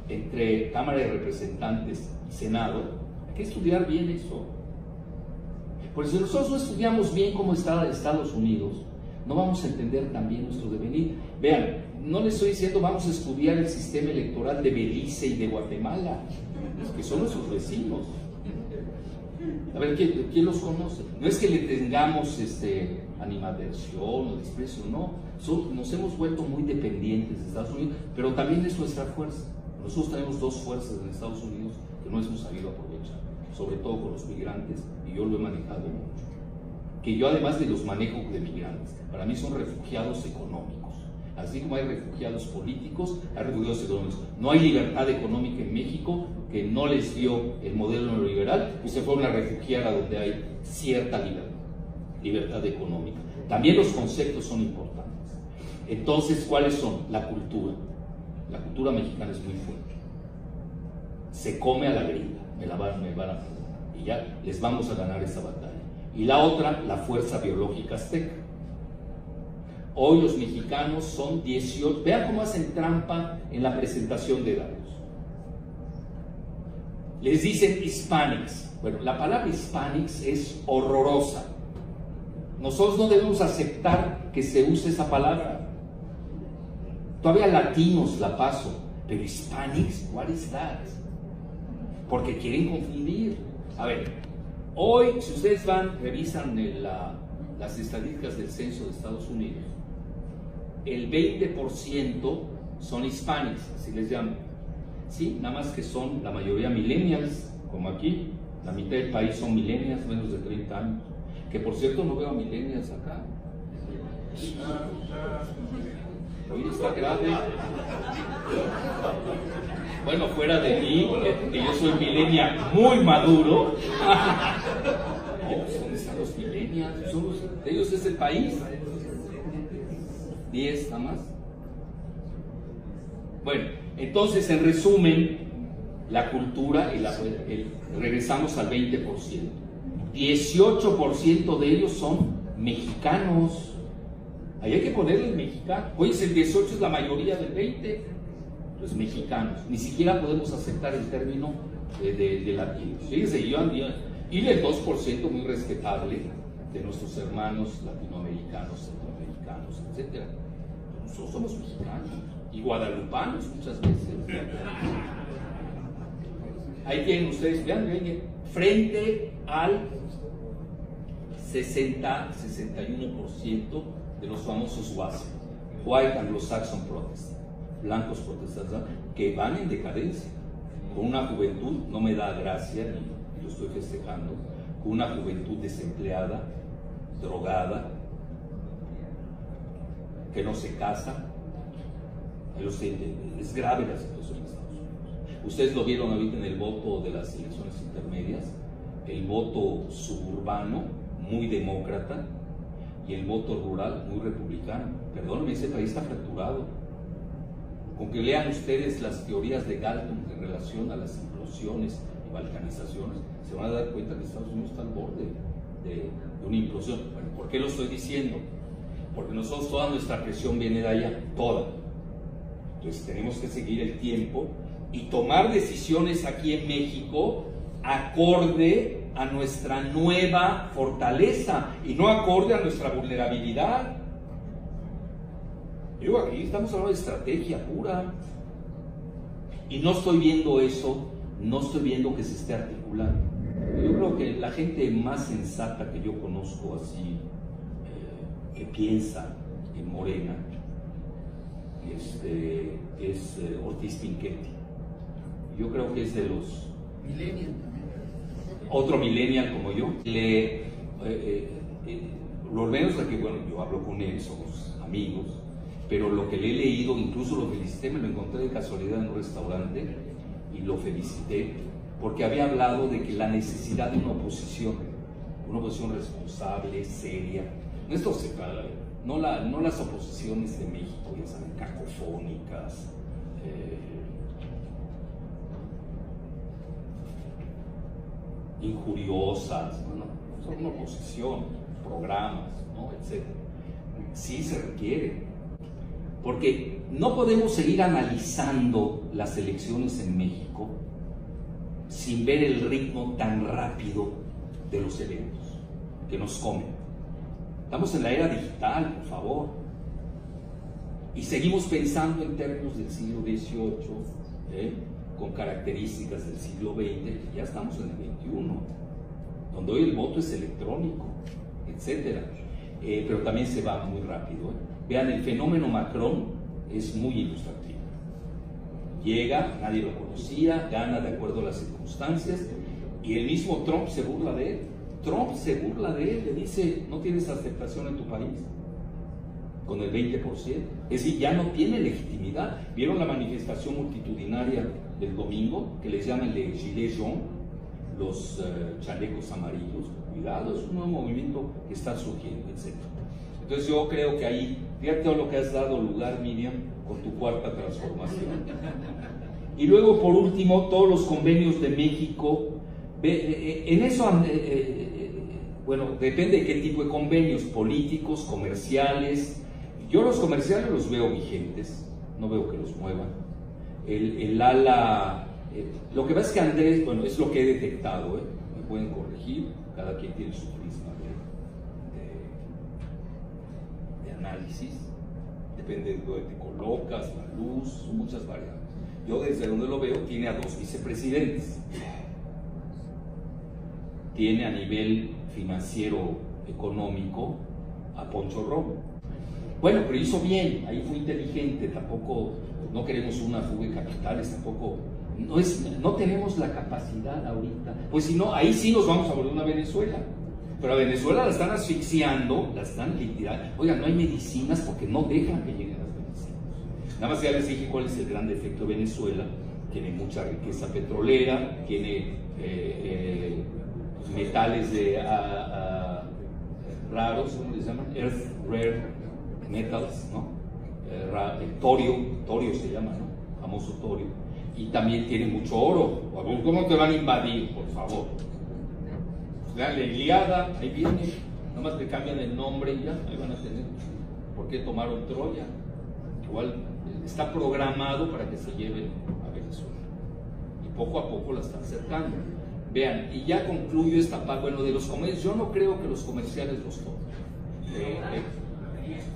entre Cámara de Representantes y Senado. Hay que estudiar bien eso. Porque si nosotros no estudiamos bien cómo está Estados Unidos, no vamos a entender también nuestro devenir. Vean, no les estoy diciendo vamos a estudiar el sistema electoral de Belice y de Guatemala, que son nuestros vecinos. A ver, ¿quién los conoce? No es que le tengamos animadversión o desprecio, no. Nos hemos vuelto muy dependientes de Estados Unidos, pero también es nuestra fuerza. Nosotros tenemos 2 fuerzas en Estados Unidos que no hemos sabido aprovechar, sobre todo con los migrantes, y yo lo he manejado mucho. Que yo, además de los manejo de migrantes, para mí son refugiados económicos. Así como hay refugiados políticos, hay refugiados económicos. No hay libertad económica en México, que no les dio el modelo neoliberal y se fueron a refugiar a donde hay cierta libertad económica. También los conceptos son importantes. Entonces, ¿cuáles son? La cultura. La cultura mexicana es muy fuerte. Se come a la gringa, me van a y ya les vamos a ganar esa batalla. Y la otra, la fuerza biológica azteca. Hoy los mexicanos son 18, vean cómo hacen trampa en la presentación de datos. Les dicen Hispanics. Bueno, la palabra Hispanics es horrorosa. Nosotros no debemos aceptar que se use esa palabra. Todavía latinos la paso, pero Hispanics, what is that? Porque quieren confundir. A ver, hoy, si ustedes revisan las estadísticas del censo de Estados Unidos, el 20% son hispanics, así les llaman. Sí, nada más que son la mayoría millennials, como aquí, la mitad del país son millennials, menos de 30 años, que por cierto no veo a millennials acá. Hoy está grave. Bueno, fuera de mí, que yo soy millennial muy maduro. ¿Dónde están los millennials? De ellos es el país. 10 nada más. Bueno, entonces en resumen, la cultura y regresamos al 20%. 18% de ellos son mexicanos. Ahí hay que ponerle mexicano. Hoy el 18 es la mayoría del 20, pues mexicanos. Ni siquiera podemos aceptar el término de latinos. Fíjense, y el 2% muy respetable de nuestros hermanos latinoamericanos, centroamericanos, etc. Nosotros somos mexicanos y guadalupanos muchas veces. Ahí tienen ustedes, vean, frente al 60-61% de los famosos WASP, White Anglo-Saxon Protestants, blancos protestantes, que van en decadencia, con una juventud, no me da gracia, ni lo estoy festejando, con una juventud desempleada, drogada, que no se casa. Es grave la situación en Estados Unidos. Ustedes lo vieron ahorita en el voto de las elecciones intermedias, el voto suburbano, muy demócrata, y el voto rural, muy republicano. Perdónenme, ese país está fracturado. Con que lean ustedes las teorías de Galton en relación a las implosiones y balcanizaciones, se van a dar cuenta que Estados Unidos está al borde de una implosión. Bueno, ¿por qué lo estoy diciendo? Porque nosotros toda nuestra presión viene de allá, toda. Entonces tenemos que seguir el tiempo y tomar decisiones aquí en México acorde a nuestra nueva fortaleza y no acorde a nuestra vulnerabilidad. Yo aquí estamos hablando de estrategia pura y no estoy viendo eso, no estoy viendo que se esté articulando. Yo creo que la gente más sensata que yo conozco así, que piensa en Morena, es Ortiz Pinchetti. Yo creo que es de los millennial, otro millennial como yo. Lo menos que, bueno, yo hablo con él, somos amigos, pero lo que le he leído, incluso lo felicité, me lo encontré de casualidad en un restaurante y lo felicité porque había hablado de que la necesidad de una oposición responsable, seria, no las oposiciones de México, ya saben, cacofónicas, injuriosas, bueno, son una oposición, programas, ¿no? etc. Sí se requiere, porque no podemos seguir analizando las elecciones en México sin ver el ritmo tan rápido de los eventos que nos comen. Estamos en la era digital, por favor, y seguimos pensando en términos del siglo XVIII, con características del siglo XX. Ya estamos en el XXI, donde hoy el voto es electrónico, etc. Pero también se va muy rápido. Vean, el fenómeno Macron es muy ilustrativo. Llega, nadie lo conocía, gana de acuerdo a las circunstancias, y el mismo Trump se burla de él. Le dice, no tienes aceptación en tu país, con el 20%. Es decir, ya no tiene legitimidad. ¿Vieron la manifestación multitudinaria del domingo, que les llaman les gilets jaunes, los chalecos amarillos? Cuidado, es un nuevo movimiento que está surgiendo, etc. Entonces yo creo que ahí, fíjate todo lo que has dado lugar, Miriam, con tu cuarta transformación. Y luego, por último, todos los convenios de México. En eso, bueno, depende de qué tipo de convenios, políticos, comerciales. Yo los comerciales los veo vigentes, no veo que los muevan. El ala, lo que pasa es que Andrés, bueno, es lo que he detectado, me pueden corregir, cada quien tiene su prisma de análisis, depende de dónde te colocas, la luz, muchas variables. Yo desde donde lo veo, tiene a 2 vicepresidentes. Tiene a nivel financiero económico a Poncho Romo. Bueno, pero hizo bien, ahí fue inteligente, tampoco no queremos una fuga de capitales tampoco. No tenemos la capacidad ahorita. Pues si no, ahí sí nos vamos a volver una Venezuela. Pero a Venezuela la están asfixiando, la están liquidando. Oigan, no hay medicinas porque no dejan que lleguen las medicinas. Nada más ya les dije cuál es el gran defecto de Venezuela. Tiene mucha riqueza petrolera, tiene metales raros, ¿cómo les llaman? Earth Rare Metals, ¿no? Torio se llama, ¿no? Famoso torio. Y también tiene mucho oro. ¿Cómo te van a invadir, por favor? La Iliada, ahí viene, nada más le cambian el nombre y ya, ahí van a tener. ¿Por qué tomaron Troya? Igual está programado para que se lleven a Venezuela. Y poco a poco la están acercando. Vean, y ya concluyo esta parte, bueno, de los convenios. Yo no creo que los comerciales los tomen.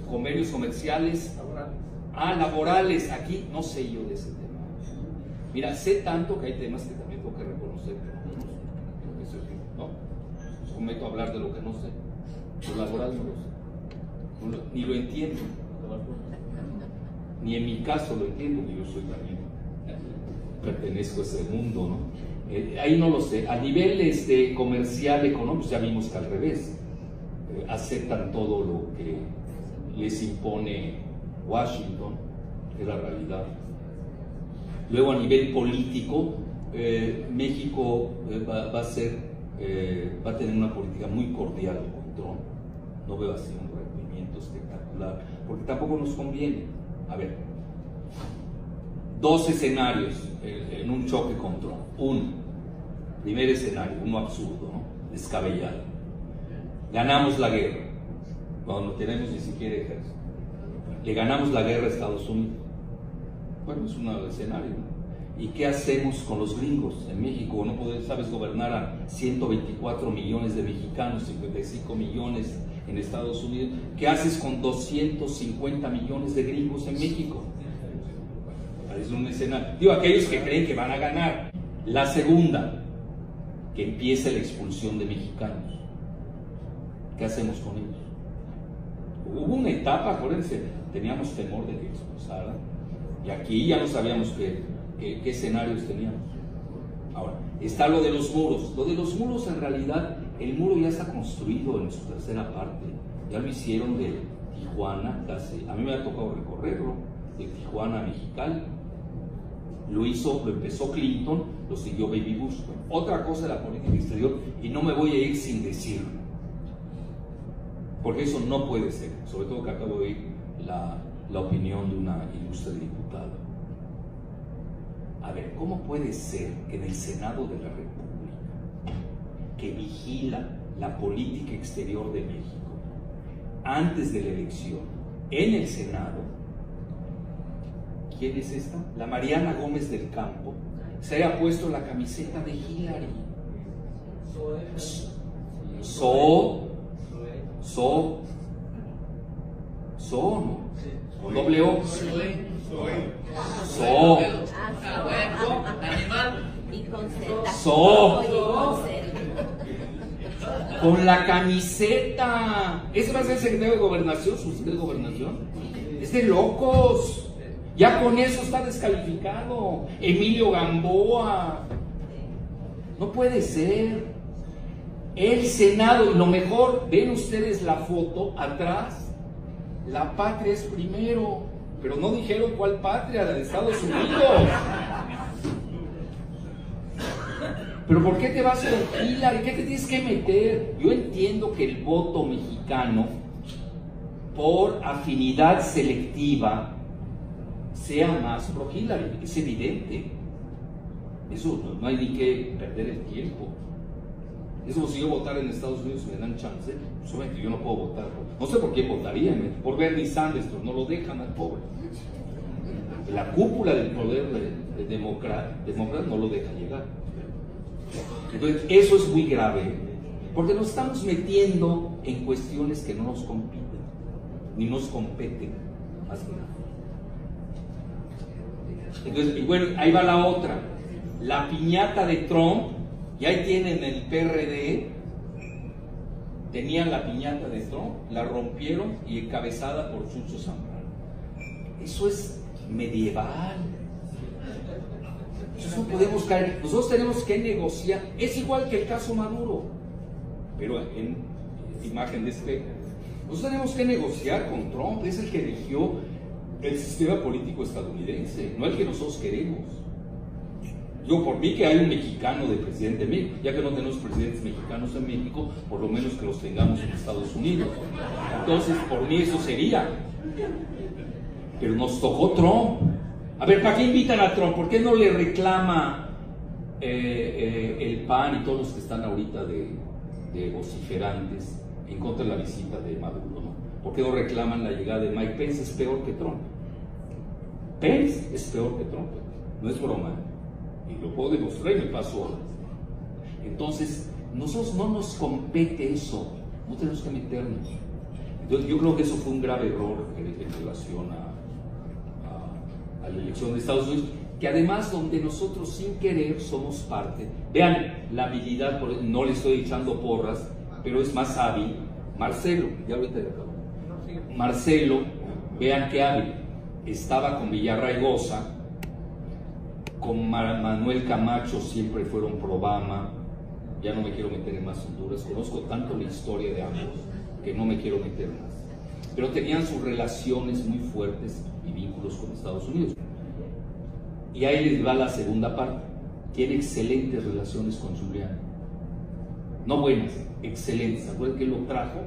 Convenios comerciales, laborales, aquí no sé yo de ese tema. Mira, sé tanto que hay temas que también tengo que reconocer que no prometo hablar de lo que no sé. Lo laboral no lo sé, ni lo entiendo, ni en mi caso lo entiendo, que yo soy también, pertenezco a ese mundo, ¿no? Ahí no lo sé. A nivel comercial, económico, ya vimos que al revés, aceptan todo lo que les impone Washington, que es la realidad. Luego a nivel político, México va a tener una política muy cordial con Trump. No veo así un rendimiento espectacular, porque tampoco nos conviene. A ver, 2 escenarios en un choque con Trump. Primer escenario, uno absurdo, ¿no? Descabellado. Ganamos la guerra, cuando no tenemos ni siquiera ejército. Le ganamos la guerra a Estados Unidos. Bueno, es un escenario, ¿no? ¿Y qué hacemos con los gringos en México? No sabes gobernar a 124 millones de mexicanos, 55 millones en Estados Unidos. ¿Qué haces con 250 millones de gringos en México? Es un escenario. Digo, aquellos que creen que van a ganar. La segunda, que empiece la expulsión de mexicanos. ¿Qué hacemos con ellos? Hubo una etapa, acuérdense, teníamos temor de que expulsaran. Y aquí ya no sabíamos qué escenarios teníamos. Ahora, está lo de los muros. Lo de los muros, en realidad, el muro ya está construido en su tercera parte. Ya lo hicieron de Tijuana, casi. A mí me ha tocado recorrerlo, de Tijuana a Mexicali. Lo empezó Clinton, lo siguió Baby Bush. Otra cosa de la política exterior, y no me voy a ir sin decirlo, porque eso no puede ser, sobre todo que acabo de oír la opinión de una ilustre diputada. A ver, ¿cómo puede ser que en el Senado de la República, que vigila la política exterior de México, antes de la elección, en el Senado, ¿quién es esta? La Mariana Gómez del Campo, se haya puesto la camiseta de Hillary? ¿no? Con doble O. Con la camiseta. ¿Ese va a ser el secretario de Gobernación? ¿Su secretario de Gobernación? Es de locos. Ya con eso está descalificado. Emilio Gamboa. No puede ser. El Senado, y lo mejor, ven ustedes la foto atrás. La patria es primero, pero no dijeron cuál patria, la de Estados Unidos. Pero ¿por qué te vas con Hillary? ¿Qué te tienes que meter? Yo entiendo que el voto mexicano, por afinidad selectiva, sea más pro Hillary. Es evidente. Eso no hay ni que perder el tiempo. Es como si yo votara en Estados Unidos y me dan chance. Pues obviamente yo no puedo votar. No sé por qué votaría. Por Bernie Sanders, pero no lo dejan al pobre. La cúpula del poder de demócrata no lo deja llegar. Entonces, eso es muy grave, porque nos estamos metiendo en cuestiones que no nos compiten, ni nos competen. Más que nada. Entonces, y bueno, ahí va la otra. La piñata de Trump. Y ahí tienen el PRD, tenían la piñata de Trump, la rompieron y encabezada por Chucho Zambrano. Eso es medieval. Nosotros no podemos caer, nosotros tenemos que negociar. Es igual que el caso Maduro, pero en imagen de espejo. Nosotros tenemos que negociar con Trump, es el que eligió el sistema político estadounidense, no el que nosotros queremos. Yo, por mí, que hay un mexicano de presidente en México, ya que no tenemos presidentes mexicanos en México, por lo menos que los tengamos en Estados Unidos. Entonces, por mí eso sería. Pero nos tocó Trump. A ver, ¿para qué invitan a Trump? ¿Por qué no le reclama el PAN y todos los que están ahorita de vociferantes en contra de la visita de Maduro, ¿no? ¿Por qué no reclaman la llegada de Mike Pence? Es peor que Trump. Pence es peor que Trump, no es broma. Y lo puedo demostrar y me paso horas. Entonces, nosotros no nos compete eso, no tenemos que meternos. Entonces, yo creo que eso fue un grave error en relación a la elección de Estados Unidos, que además donde nosotros sin querer somos parte. Vean la habilidad, no le estoy echando porras, pero es más hábil Marcelo, ya ahorita le acabo. Marcelo, vean qué hábil, estaba con Villarraigosa, con Manuel Camacho, siempre fueron pro Obama. Ya no me quiero meter en más Honduras, conozco tanto la historia de ambos que no me quiero meter más, pero tenían sus relaciones muy fuertes y vínculos con Estados Unidos. Y ahí les va la segunda parte. Tiene excelentes relaciones con Giuliani, no buenas, excelentes. ¿Acuerdan que él lo trajo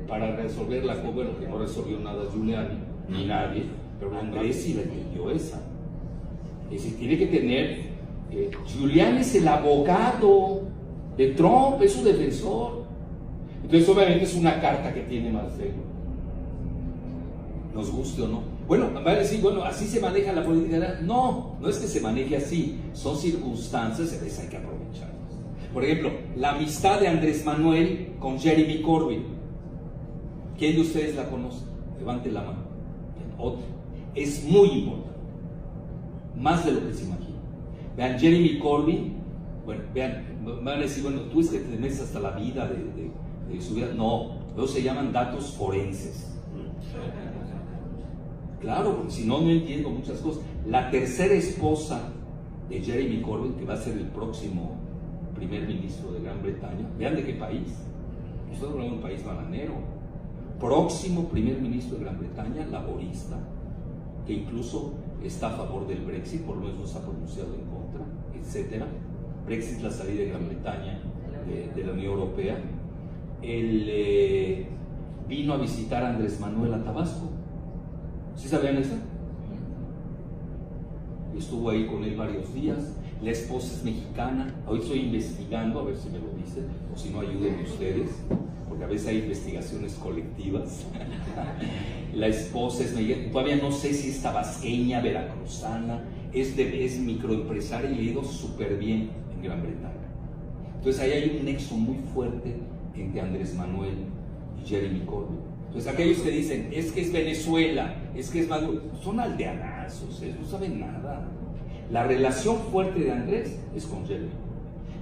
para resolver la cosa? Bueno, que no resolvió nada Giuliani ni nadie, pero Andrés sí la entendió esa. Es decir, tiene que tener. Giuliani es el abogado de Trump, es su defensor. Entonces, obviamente, es una carta que tiene Marcelo, nos guste o no. Bueno, va a decir, bueno, así se maneja la política. No, no es que se maneje así, son circunstancias, a veces hay que aprovecharlas. Por ejemplo, la amistad de Andrés Manuel con Jeremy Corbyn. ¿Quién de ustedes la conoce? Levante la mano. Otro. Es muy importante, más de lo que se imagina. Vean, Jeremy Corbyn, bueno, vean, van a decir, bueno, tú es que te metes hasta la vida de su vida. No, los se llaman datos forenses. Claro, porque si no, no entiendo muchas cosas. La tercera esposa de Jeremy Corbyn, que va a ser el próximo primer ministro de Gran Bretaña, vean de qué país. Nosotros somos un país bananero. Próximo primer ministro de Gran Bretaña, laborista, que incluso está a favor del Brexit, por lo menos no se ha pronunciado en contra, etc. Brexit, la salida de Gran Bretaña de la Unión Europea. Él vino a visitar a Andrés Manuel a Tabasco. ¿Sí sabían eso? Estuvo ahí con él varios días. La esposa es mexicana. Hoy estoy investigando, a ver si me lo dicen, o si no, ayúdenme ustedes, porque a veces hay investigaciones colectivas. La esposa es mexicana. Todavía no sé si es tabasqueña, veracruzana, es microempresaria y le ha ido súper bien en Gran Bretaña. Entonces ahí hay un nexo muy fuerte entre Andrés Manuel y Jeremy Corbyn. Entonces aquellos que dicen, es que es Venezuela, es que es Maduro, son aldeanazos, no saben nada. La relación fuerte de Andrés es con Jeremy.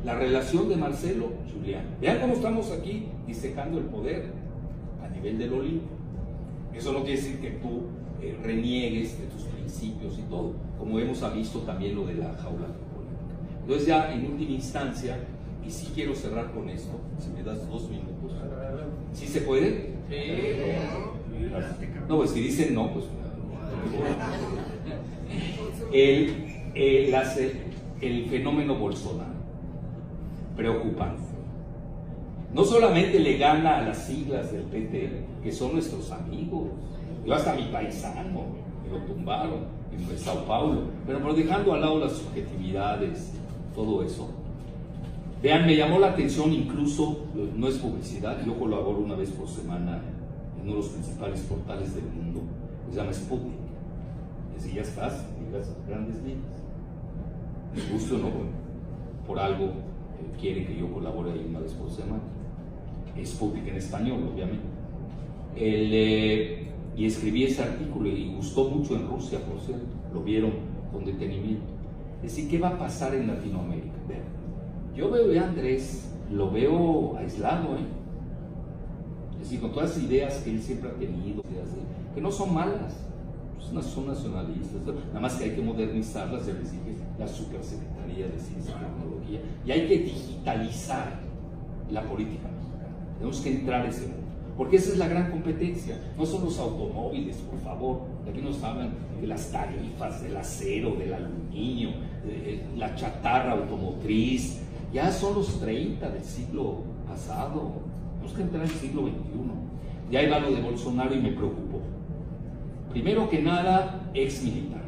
La relación de Marcelo, Giuliani. Vean cómo estamos aquí disecando el poder a nivel del Olimpo. Eso no quiere decir que tú reniegues de tus principios y todo, como hemos visto también lo de la jaula política. Entonces ya en última instancia, y sí quiero cerrar con esto, si me das 2 minutos. ¿Sí se puede? Sí. No, pues si dicen no, pues el fenómeno Bolsonaro, preocupante. No solamente le gana a las siglas del PT, que son nuestros amigos, yo hasta mi paisano, me lo tumbaron en Sao Paulo, pero dejando al lado las subjetividades, todo eso. Vean, me llamó la atención, incluso, no es publicidad, yo colaboro una vez por semana en uno de los principales portales del mundo, se llama Sputnik. Es decir, ya estás en las grandes ligas. Les guste o no, bueno, por algo quieren que yo colabore ahí una vez por semana. Sputnik en español, obviamente. Y escribí ese artículo y gustó mucho en Rusia, por cierto, lo vieron con detenimiento. Es decir, ¿qué va a pasar en Latinoamérica? Vean. Yo veo a Andrés, lo veo aislado, es decir, con todas las ideas que él siempre ha tenido, que no son malas, Son nacionalistas, nada más que hay que modernizarlas, ya les dije, la Supersecretaría de Ciencia y Tecnología, y hay que digitalizar la política mexicana. Tenemos que entrar a ese mundo, porque esa es la gran competencia. No son los automóviles, por favor. Aquí nos hablan de las tarifas, del acero, del aluminio, de la chatarra automotriz. Ya son los 30 del siglo pasado. Tenemos que entrar al siglo XXI. Ya iba lo de Bolsonaro y me preocupó. Primero que nada, ex militar,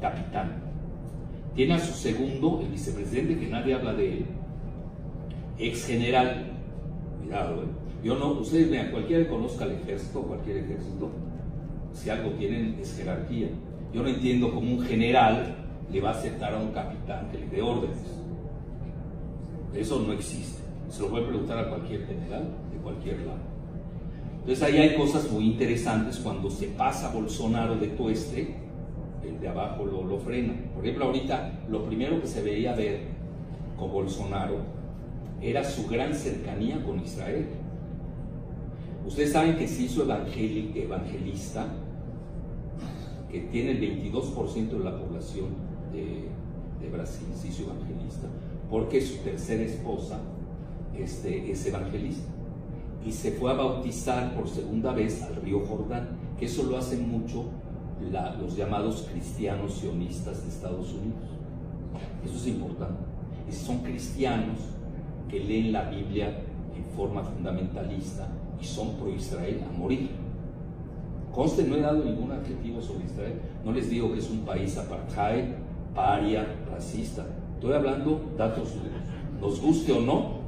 capitán. Tiene a su segundo, el vicepresidente, que nadie habla de él, ex general. Cuidado, Yo no, ustedes vean, cualquiera que conozca el ejército, cualquier ejército, si algo tienen es jerarquía. Yo no entiendo cómo un general le va a aceptar a un capitán que le dé órdenes. Eso no existe. Se lo puede preguntar a cualquier general de cualquier lado. Entonces ahí hay cosas muy interesantes. Cuando se pasa Bolsonaro de tueste, el de abajo lo frena. Por ejemplo, ahorita lo primero que se veía ver con Bolsonaro era su gran cercanía con Israel. Ustedes saben que se hizo evangelista, que tiene el 22% de la población de Brasil, se hizo evangelista, porque su tercera esposa es evangelista. Y se fue a bautizar por segunda vez al río Jordán, que eso lo hacen mucho los llamados cristianos sionistas de Estados Unidos. Eso es importante. Y son cristianos que leen la Biblia en forma fundamentalista y son pro Israel a morir. Conste, no he dado ningún adjetivo sobre Israel. No les digo que es un país apartheid, paria, racista. Estoy hablando datos duros. Nos guste o no,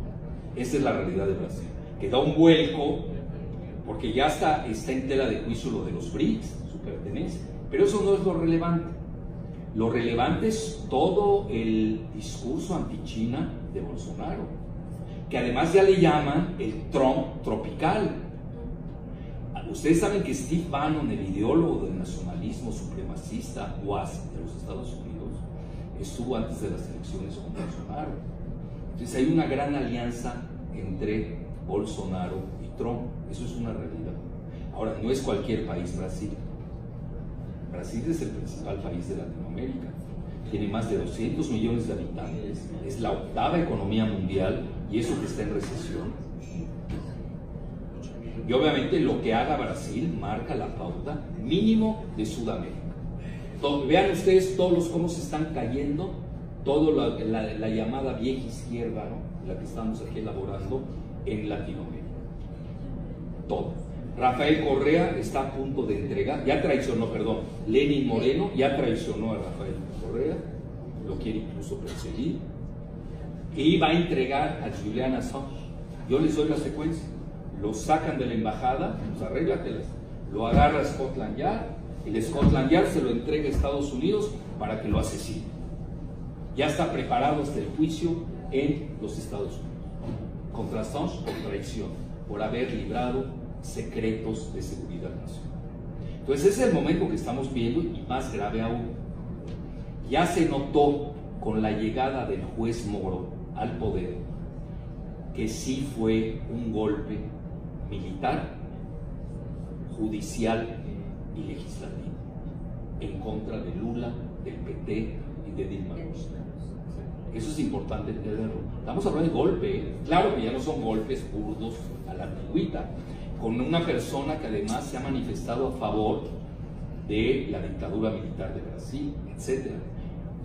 esa es la realidad de Brasil, que da un vuelco, porque ya está en tela de juicio lo de los BRICS, su pertenencia. Pero eso no es lo relevante. Lo relevante es todo el discurso anti-China de Bolsonaro, que además ya le llaman el Trump tropical. Ustedes saben que Steve Bannon, el ideólogo del nacionalismo supremacista WASP de los Estados Unidos, estuvo antes de las elecciones con Bolsonaro. Entonces hay una gran alianza entre Bolsonaro y Trump. Eso es una realidad. Ahora, no es cualquier país Brasil. Brasil es el principal país de Latinoamérica. Tiene más de 200 millones de habitantes. Es la octava economía mundial y eso que está en recesión. Y obviamente lo que haga Brasil marca la pauta mínimo de Sudamérica. Vean ustedes todos cómo se están cayendo, toda la llamada vieja izquierda, ¿no?, la que estamos aquí elaborando en Latinoamérica. Todo. Rafael Correa está a punto de entregar, ya traicionó, perdón, Lenín Moreno ya traicionó a Rafael Correa, lo quiere incluso perseguir, y va a entregar a Julian Assange. Yo les doy la secuencia. Lo sacan de la embajada, pues arréglatelas, lo agarra a Scotland Yard, y el Scotland Yard se lo entrega a Estados Unidos para que lo asesine. Ya está preparado hasta el juicio en los Estados Unidos contra Assange por traición, por haber librado secretos de seguridad nacional. Entonces ese es el momento que estamos viendo, y más grave aún. Ya se notó con la llegada del juez Moro al poder que sí fue un golpe militar, judicial y legislativo en contra de Lula, del PT y de Dilma Rousseff. Eso es importante entenderlo. Estamos hablando de golpe, claro que ya no son golpes burdos a la antigüita, con una persona que además se ha manifestado a favor de la dictadura militar de Brasil, etc.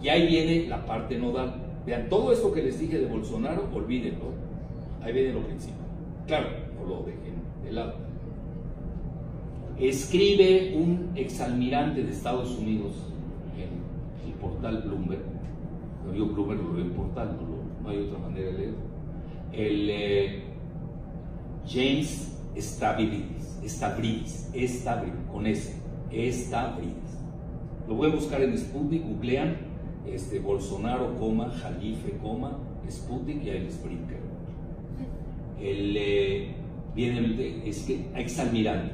Y ahí viene la parte nodal. Vean, todo esto que les dije de Bolsonaro, olvídenlo. Ahí viene lo principal. Claro, no lo dejen de lado. Escribe un exalmirante de Estados Unidos en el portal Bloomberg. No digo Bloomberg, lo veo en portal, no hay otra manera de leer. El James Stavridis, con S, Stavridis. Lo voy a buscar en Sputnik, googlean Bolsonaro, Jalife, Sputnik y ahí les brinca. Viene exalmirante,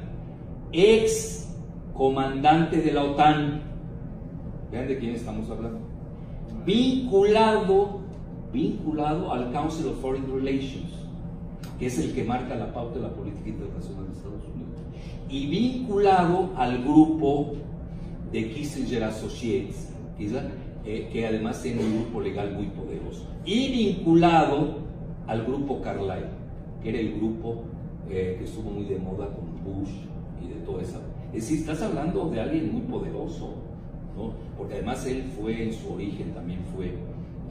ex comandante de la OTAN. Vean de quién estamos hablando. Vinculado al Council of Foreign Relations, que es el que marca la pauta de la política internacional de Estados Unidos, y vinculado al grupo de Kissinger Associates, que además tiene un grupo legal muy poderoso, y vinculado al grupo Carlyle, que era el grupo que estuvo muy de moda con Bush y de toda esa. Es decir, estás hablando de alguien muy poderoso, ¿no? Porque además él fue, en su origen también fue,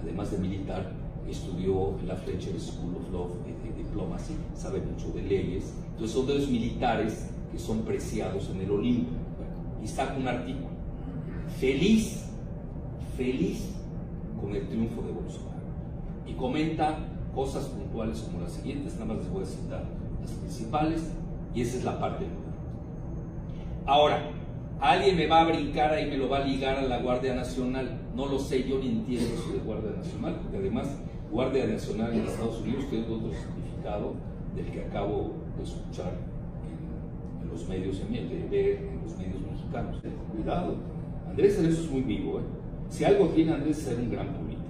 además de militar, estudió en la Fletcher School of Law de Diplomacy, sabe mucho de leyes. Entonces son de los militares que son preciados en el Olimpo. Bueno, y saca un artículo feliz con el triunfo de Bolsonaro, y comenta cosas puntuales como las siguientes. Nada más les voy a citar las principales, y esa es la parte nueva. Ahora, alguien me va a brincar ahí, me lo va a ligar a la Guardia Nacional. No lo sé, yo ni entiendo eso de Guardia Nacional, porque además Guardia Nacional en Estados Unidos tiene otro significado del que acabo de escuchar en los medios, de ver en los medios mexicanos. Cuidado, Andrés en eso es muy vivo, ¿eh? Si algo tiene Andrés es ser un gran político,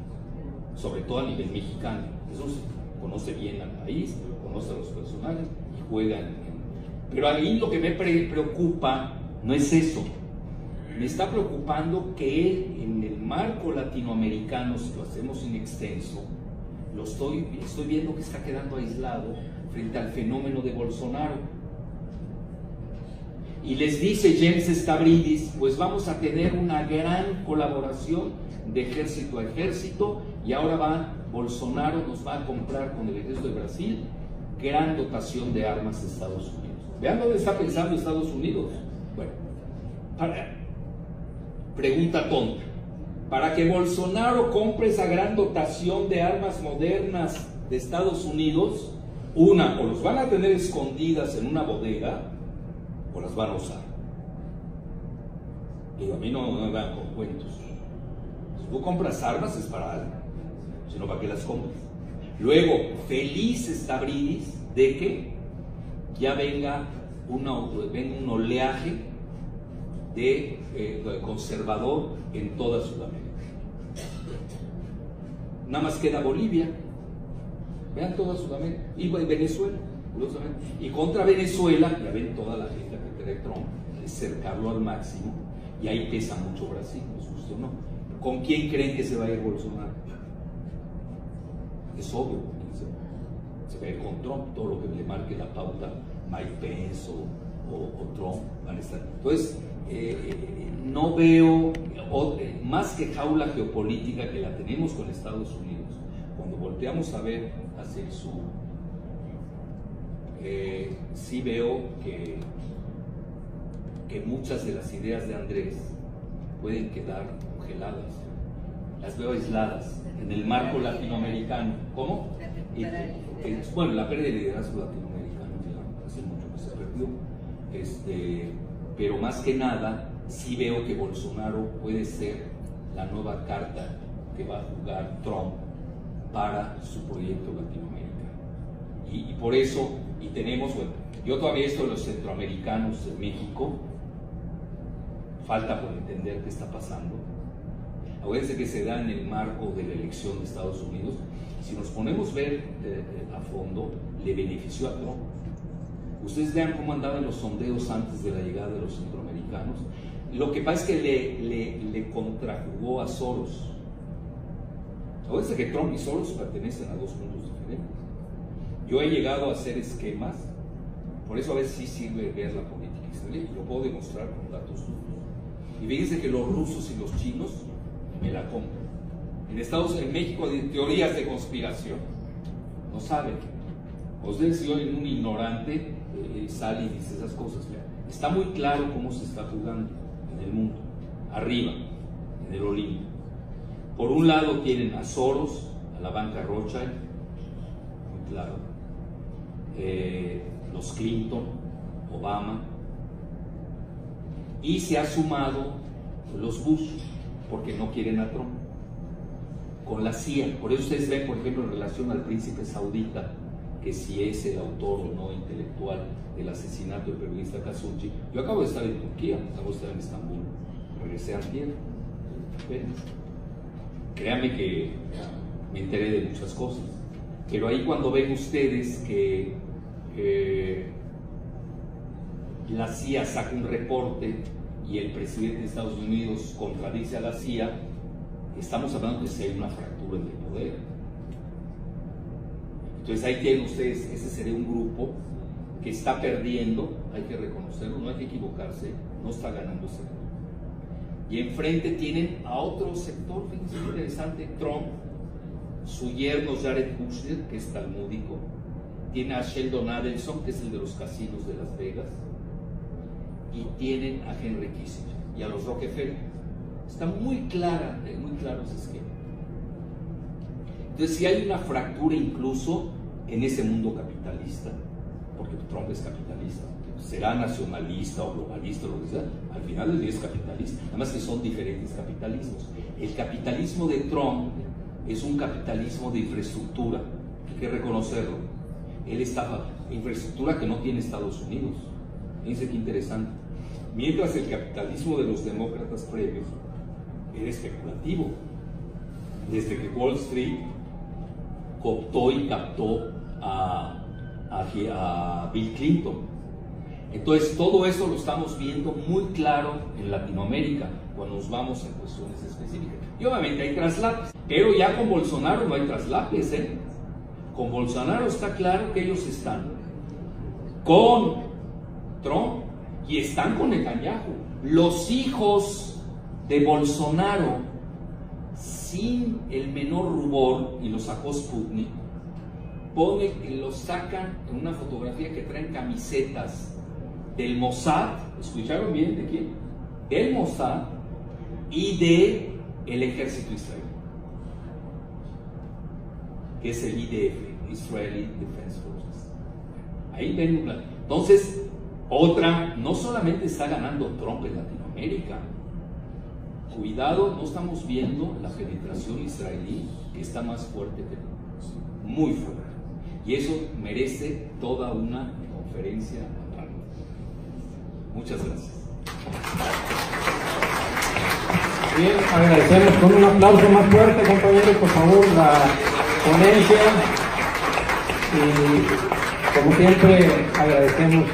sobre todo a nivel mexicano. Eso sí, conoce bien al país, conoce a los personajes y juega Pero a mí lo que me preocupa no es eso. Me está preocupando que él, en el marco latinoamericano, si lo hacemos in extenso, estoy viendo que está quedando aislado frente al fenómeno de Bolsonaro. Y les dice James Stavridis, pues vamos a tener una gran colaboración de ejército a ejército, y ahora Bolsonaro nos va a comprar con el ejército de Brasil gran dotación de armas de Estados Unidos. Vean dónde está pensando Estados Unidos. Bueno, pregunta tonta. Para que Bolsonaro compre esa gran dotación de armas modernas de Estados Unidos, o los van a tener escondidas en una bodega, o las van a usar. Digo, a mí no me van con cuentos. Si tú compras armas es para algo, sino para que las compres. Luego, feliz Stavridis de que ya venga un oleaje de conservador en toda Sudamérica. Nada más queda Bolivia. Vean toda Sudamérica. Y Venezuela. Y contra Venezuela, ya ven toda la gente que trae Trump, es cercarlo al máximo, y ahí pesa mucho Brasil, nos guste o no. ¿Con quién creen que se va a ir Bolsonaro? Es obvio, se va a ir con Trump. Todo lo que le marque la pauta Mike Pence o Trump van a estar. Entonces, no veo más que jaula geopolítica que la tenemos con Estados Unidos. Cuando volteamos a ver hacia el sur, sí veo que muchas de las ideas de Andrés pueden quedar congeladas. Las veo aisladas en el marco latinoamericano. ¿Cómo? Bueno, la pérdida de liderazgo latinoamericano ya hace mucho que se perdió. Pero más que nada, sí veo que Bolsonaro puede ser la nueva carta que va a jugar Trump para su proyecto latinoamericano. Y por eso, y tenemos, bueno, yo todavía esto de los centroamericanos en México, falta por entender qué está pasando. Acuérdense que se da en el marco de la elección de Estados Unidos. Si nos ponemos a ver a fondo, le benefició a Trump. Ustedes vean cómo andaban los sondeos antes de la llegada de los centroamericanos. Lo que pasa es que le contrajugó a Soros. Acuérdense que Trump y Soros pertenecen a dos mundos diferentes. Yo he llegado a hacer esquemas, por eso a veces sí sirve ver la política exterior, lo puedo demostrar con datos duros. Y fíjense que los rusos y los chinos me la compran. En México hay teorías de conspiración, no saben. Ustedes, si hoy un ignorante sale y dice esas cosas, está muy claro cómo se está jugando en el mundo, arriba, en el Olimpo. Por un lado tienen a Soros, a la banca Rothschild, muy claro, los Clinton, Obama, y se ha sumado los Bush, porque no quieren a Trump, con la CIA. Por eso ustedes ven, por ejemplo, en relación al príncipe saudita, que si es el autor o no intelectual del asesinato del periodista Khashoggi. Yo acabo de estar en Turquía, acabo de estar en Estambul, regresé antier, apenas. Créanme que me enteré de muchas cosas, pero ahí cuando ven ustedes que la CIA saca un reporte y el presidente de Estados Unidos contradice a la CIA, estamos hablando de si hay una fractura en el poder. Entonces ahí tienen ustedes, ese sería un grupo que está perdiendo, hay que reconocerlo, no hay que equivocarse, no está ganando ese grupo. Y enfrente tienen a otro sector, fíjense, interesante, Trump, su yerno Jared Kushner, que es talmúdico, tiene a Sheldon Adelson, que es el de los casinos de Las Vegas, y tienen a Henry Kissinger y a los Rockefeller. Está muy claro ese esquema. Entonces, si hay una fractura incluso en ese mundo capitalista, porque Trump es capitalista, será nacionalista o globalista o lo que sea, al final del día es capitalista, nada más que son diferentes capitalismos. El capitalismo de Trump es un capitalismo de infraestructura, hay que reconocerlo. Él está infraestructura que no tiene Estados Unidos. Fíjense qué interesante. Mientras el capitalismo de los demócratas previos era especulativo, desde que Wall Street cooptó y captó a Bill Clinton. Entonces todo eso lo estamos viendo muy claro en Latinoamérica cuando nos vamos en cuestiones específicas. Y obviamente hay traslapes, pero ya con Bolsonaro no hay traslapes, ¿eh? Con Bolsonaro está claro que ellos están con Trump y están con Netanyahu. Los hijos de Bolsonaro, sin el menor rubor, y lo sacó Sputnik, pone que los sacan en una fotografía que traen camisetas del Mossad. ¿Escucharon bien de quién? Del Mossad y de el ejército israelí, que es el IDF, Israeli Defense Forces. Ahí ven una. Entonces, otra, no solamente está ganando Trump en Latinoamérica. Cuidado, no estamos viendo la penetración israelí, que está más fuerte que nosotros, muy fuerte. Y eso merece toda una conferencia aparte. Muchas gracias. Bien, agradecemos con un aplauso más fuerte, compañeros, por favor, la ponencia. Y como siempre, agradecemos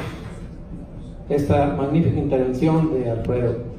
esta magnífica intervención de Alfredo.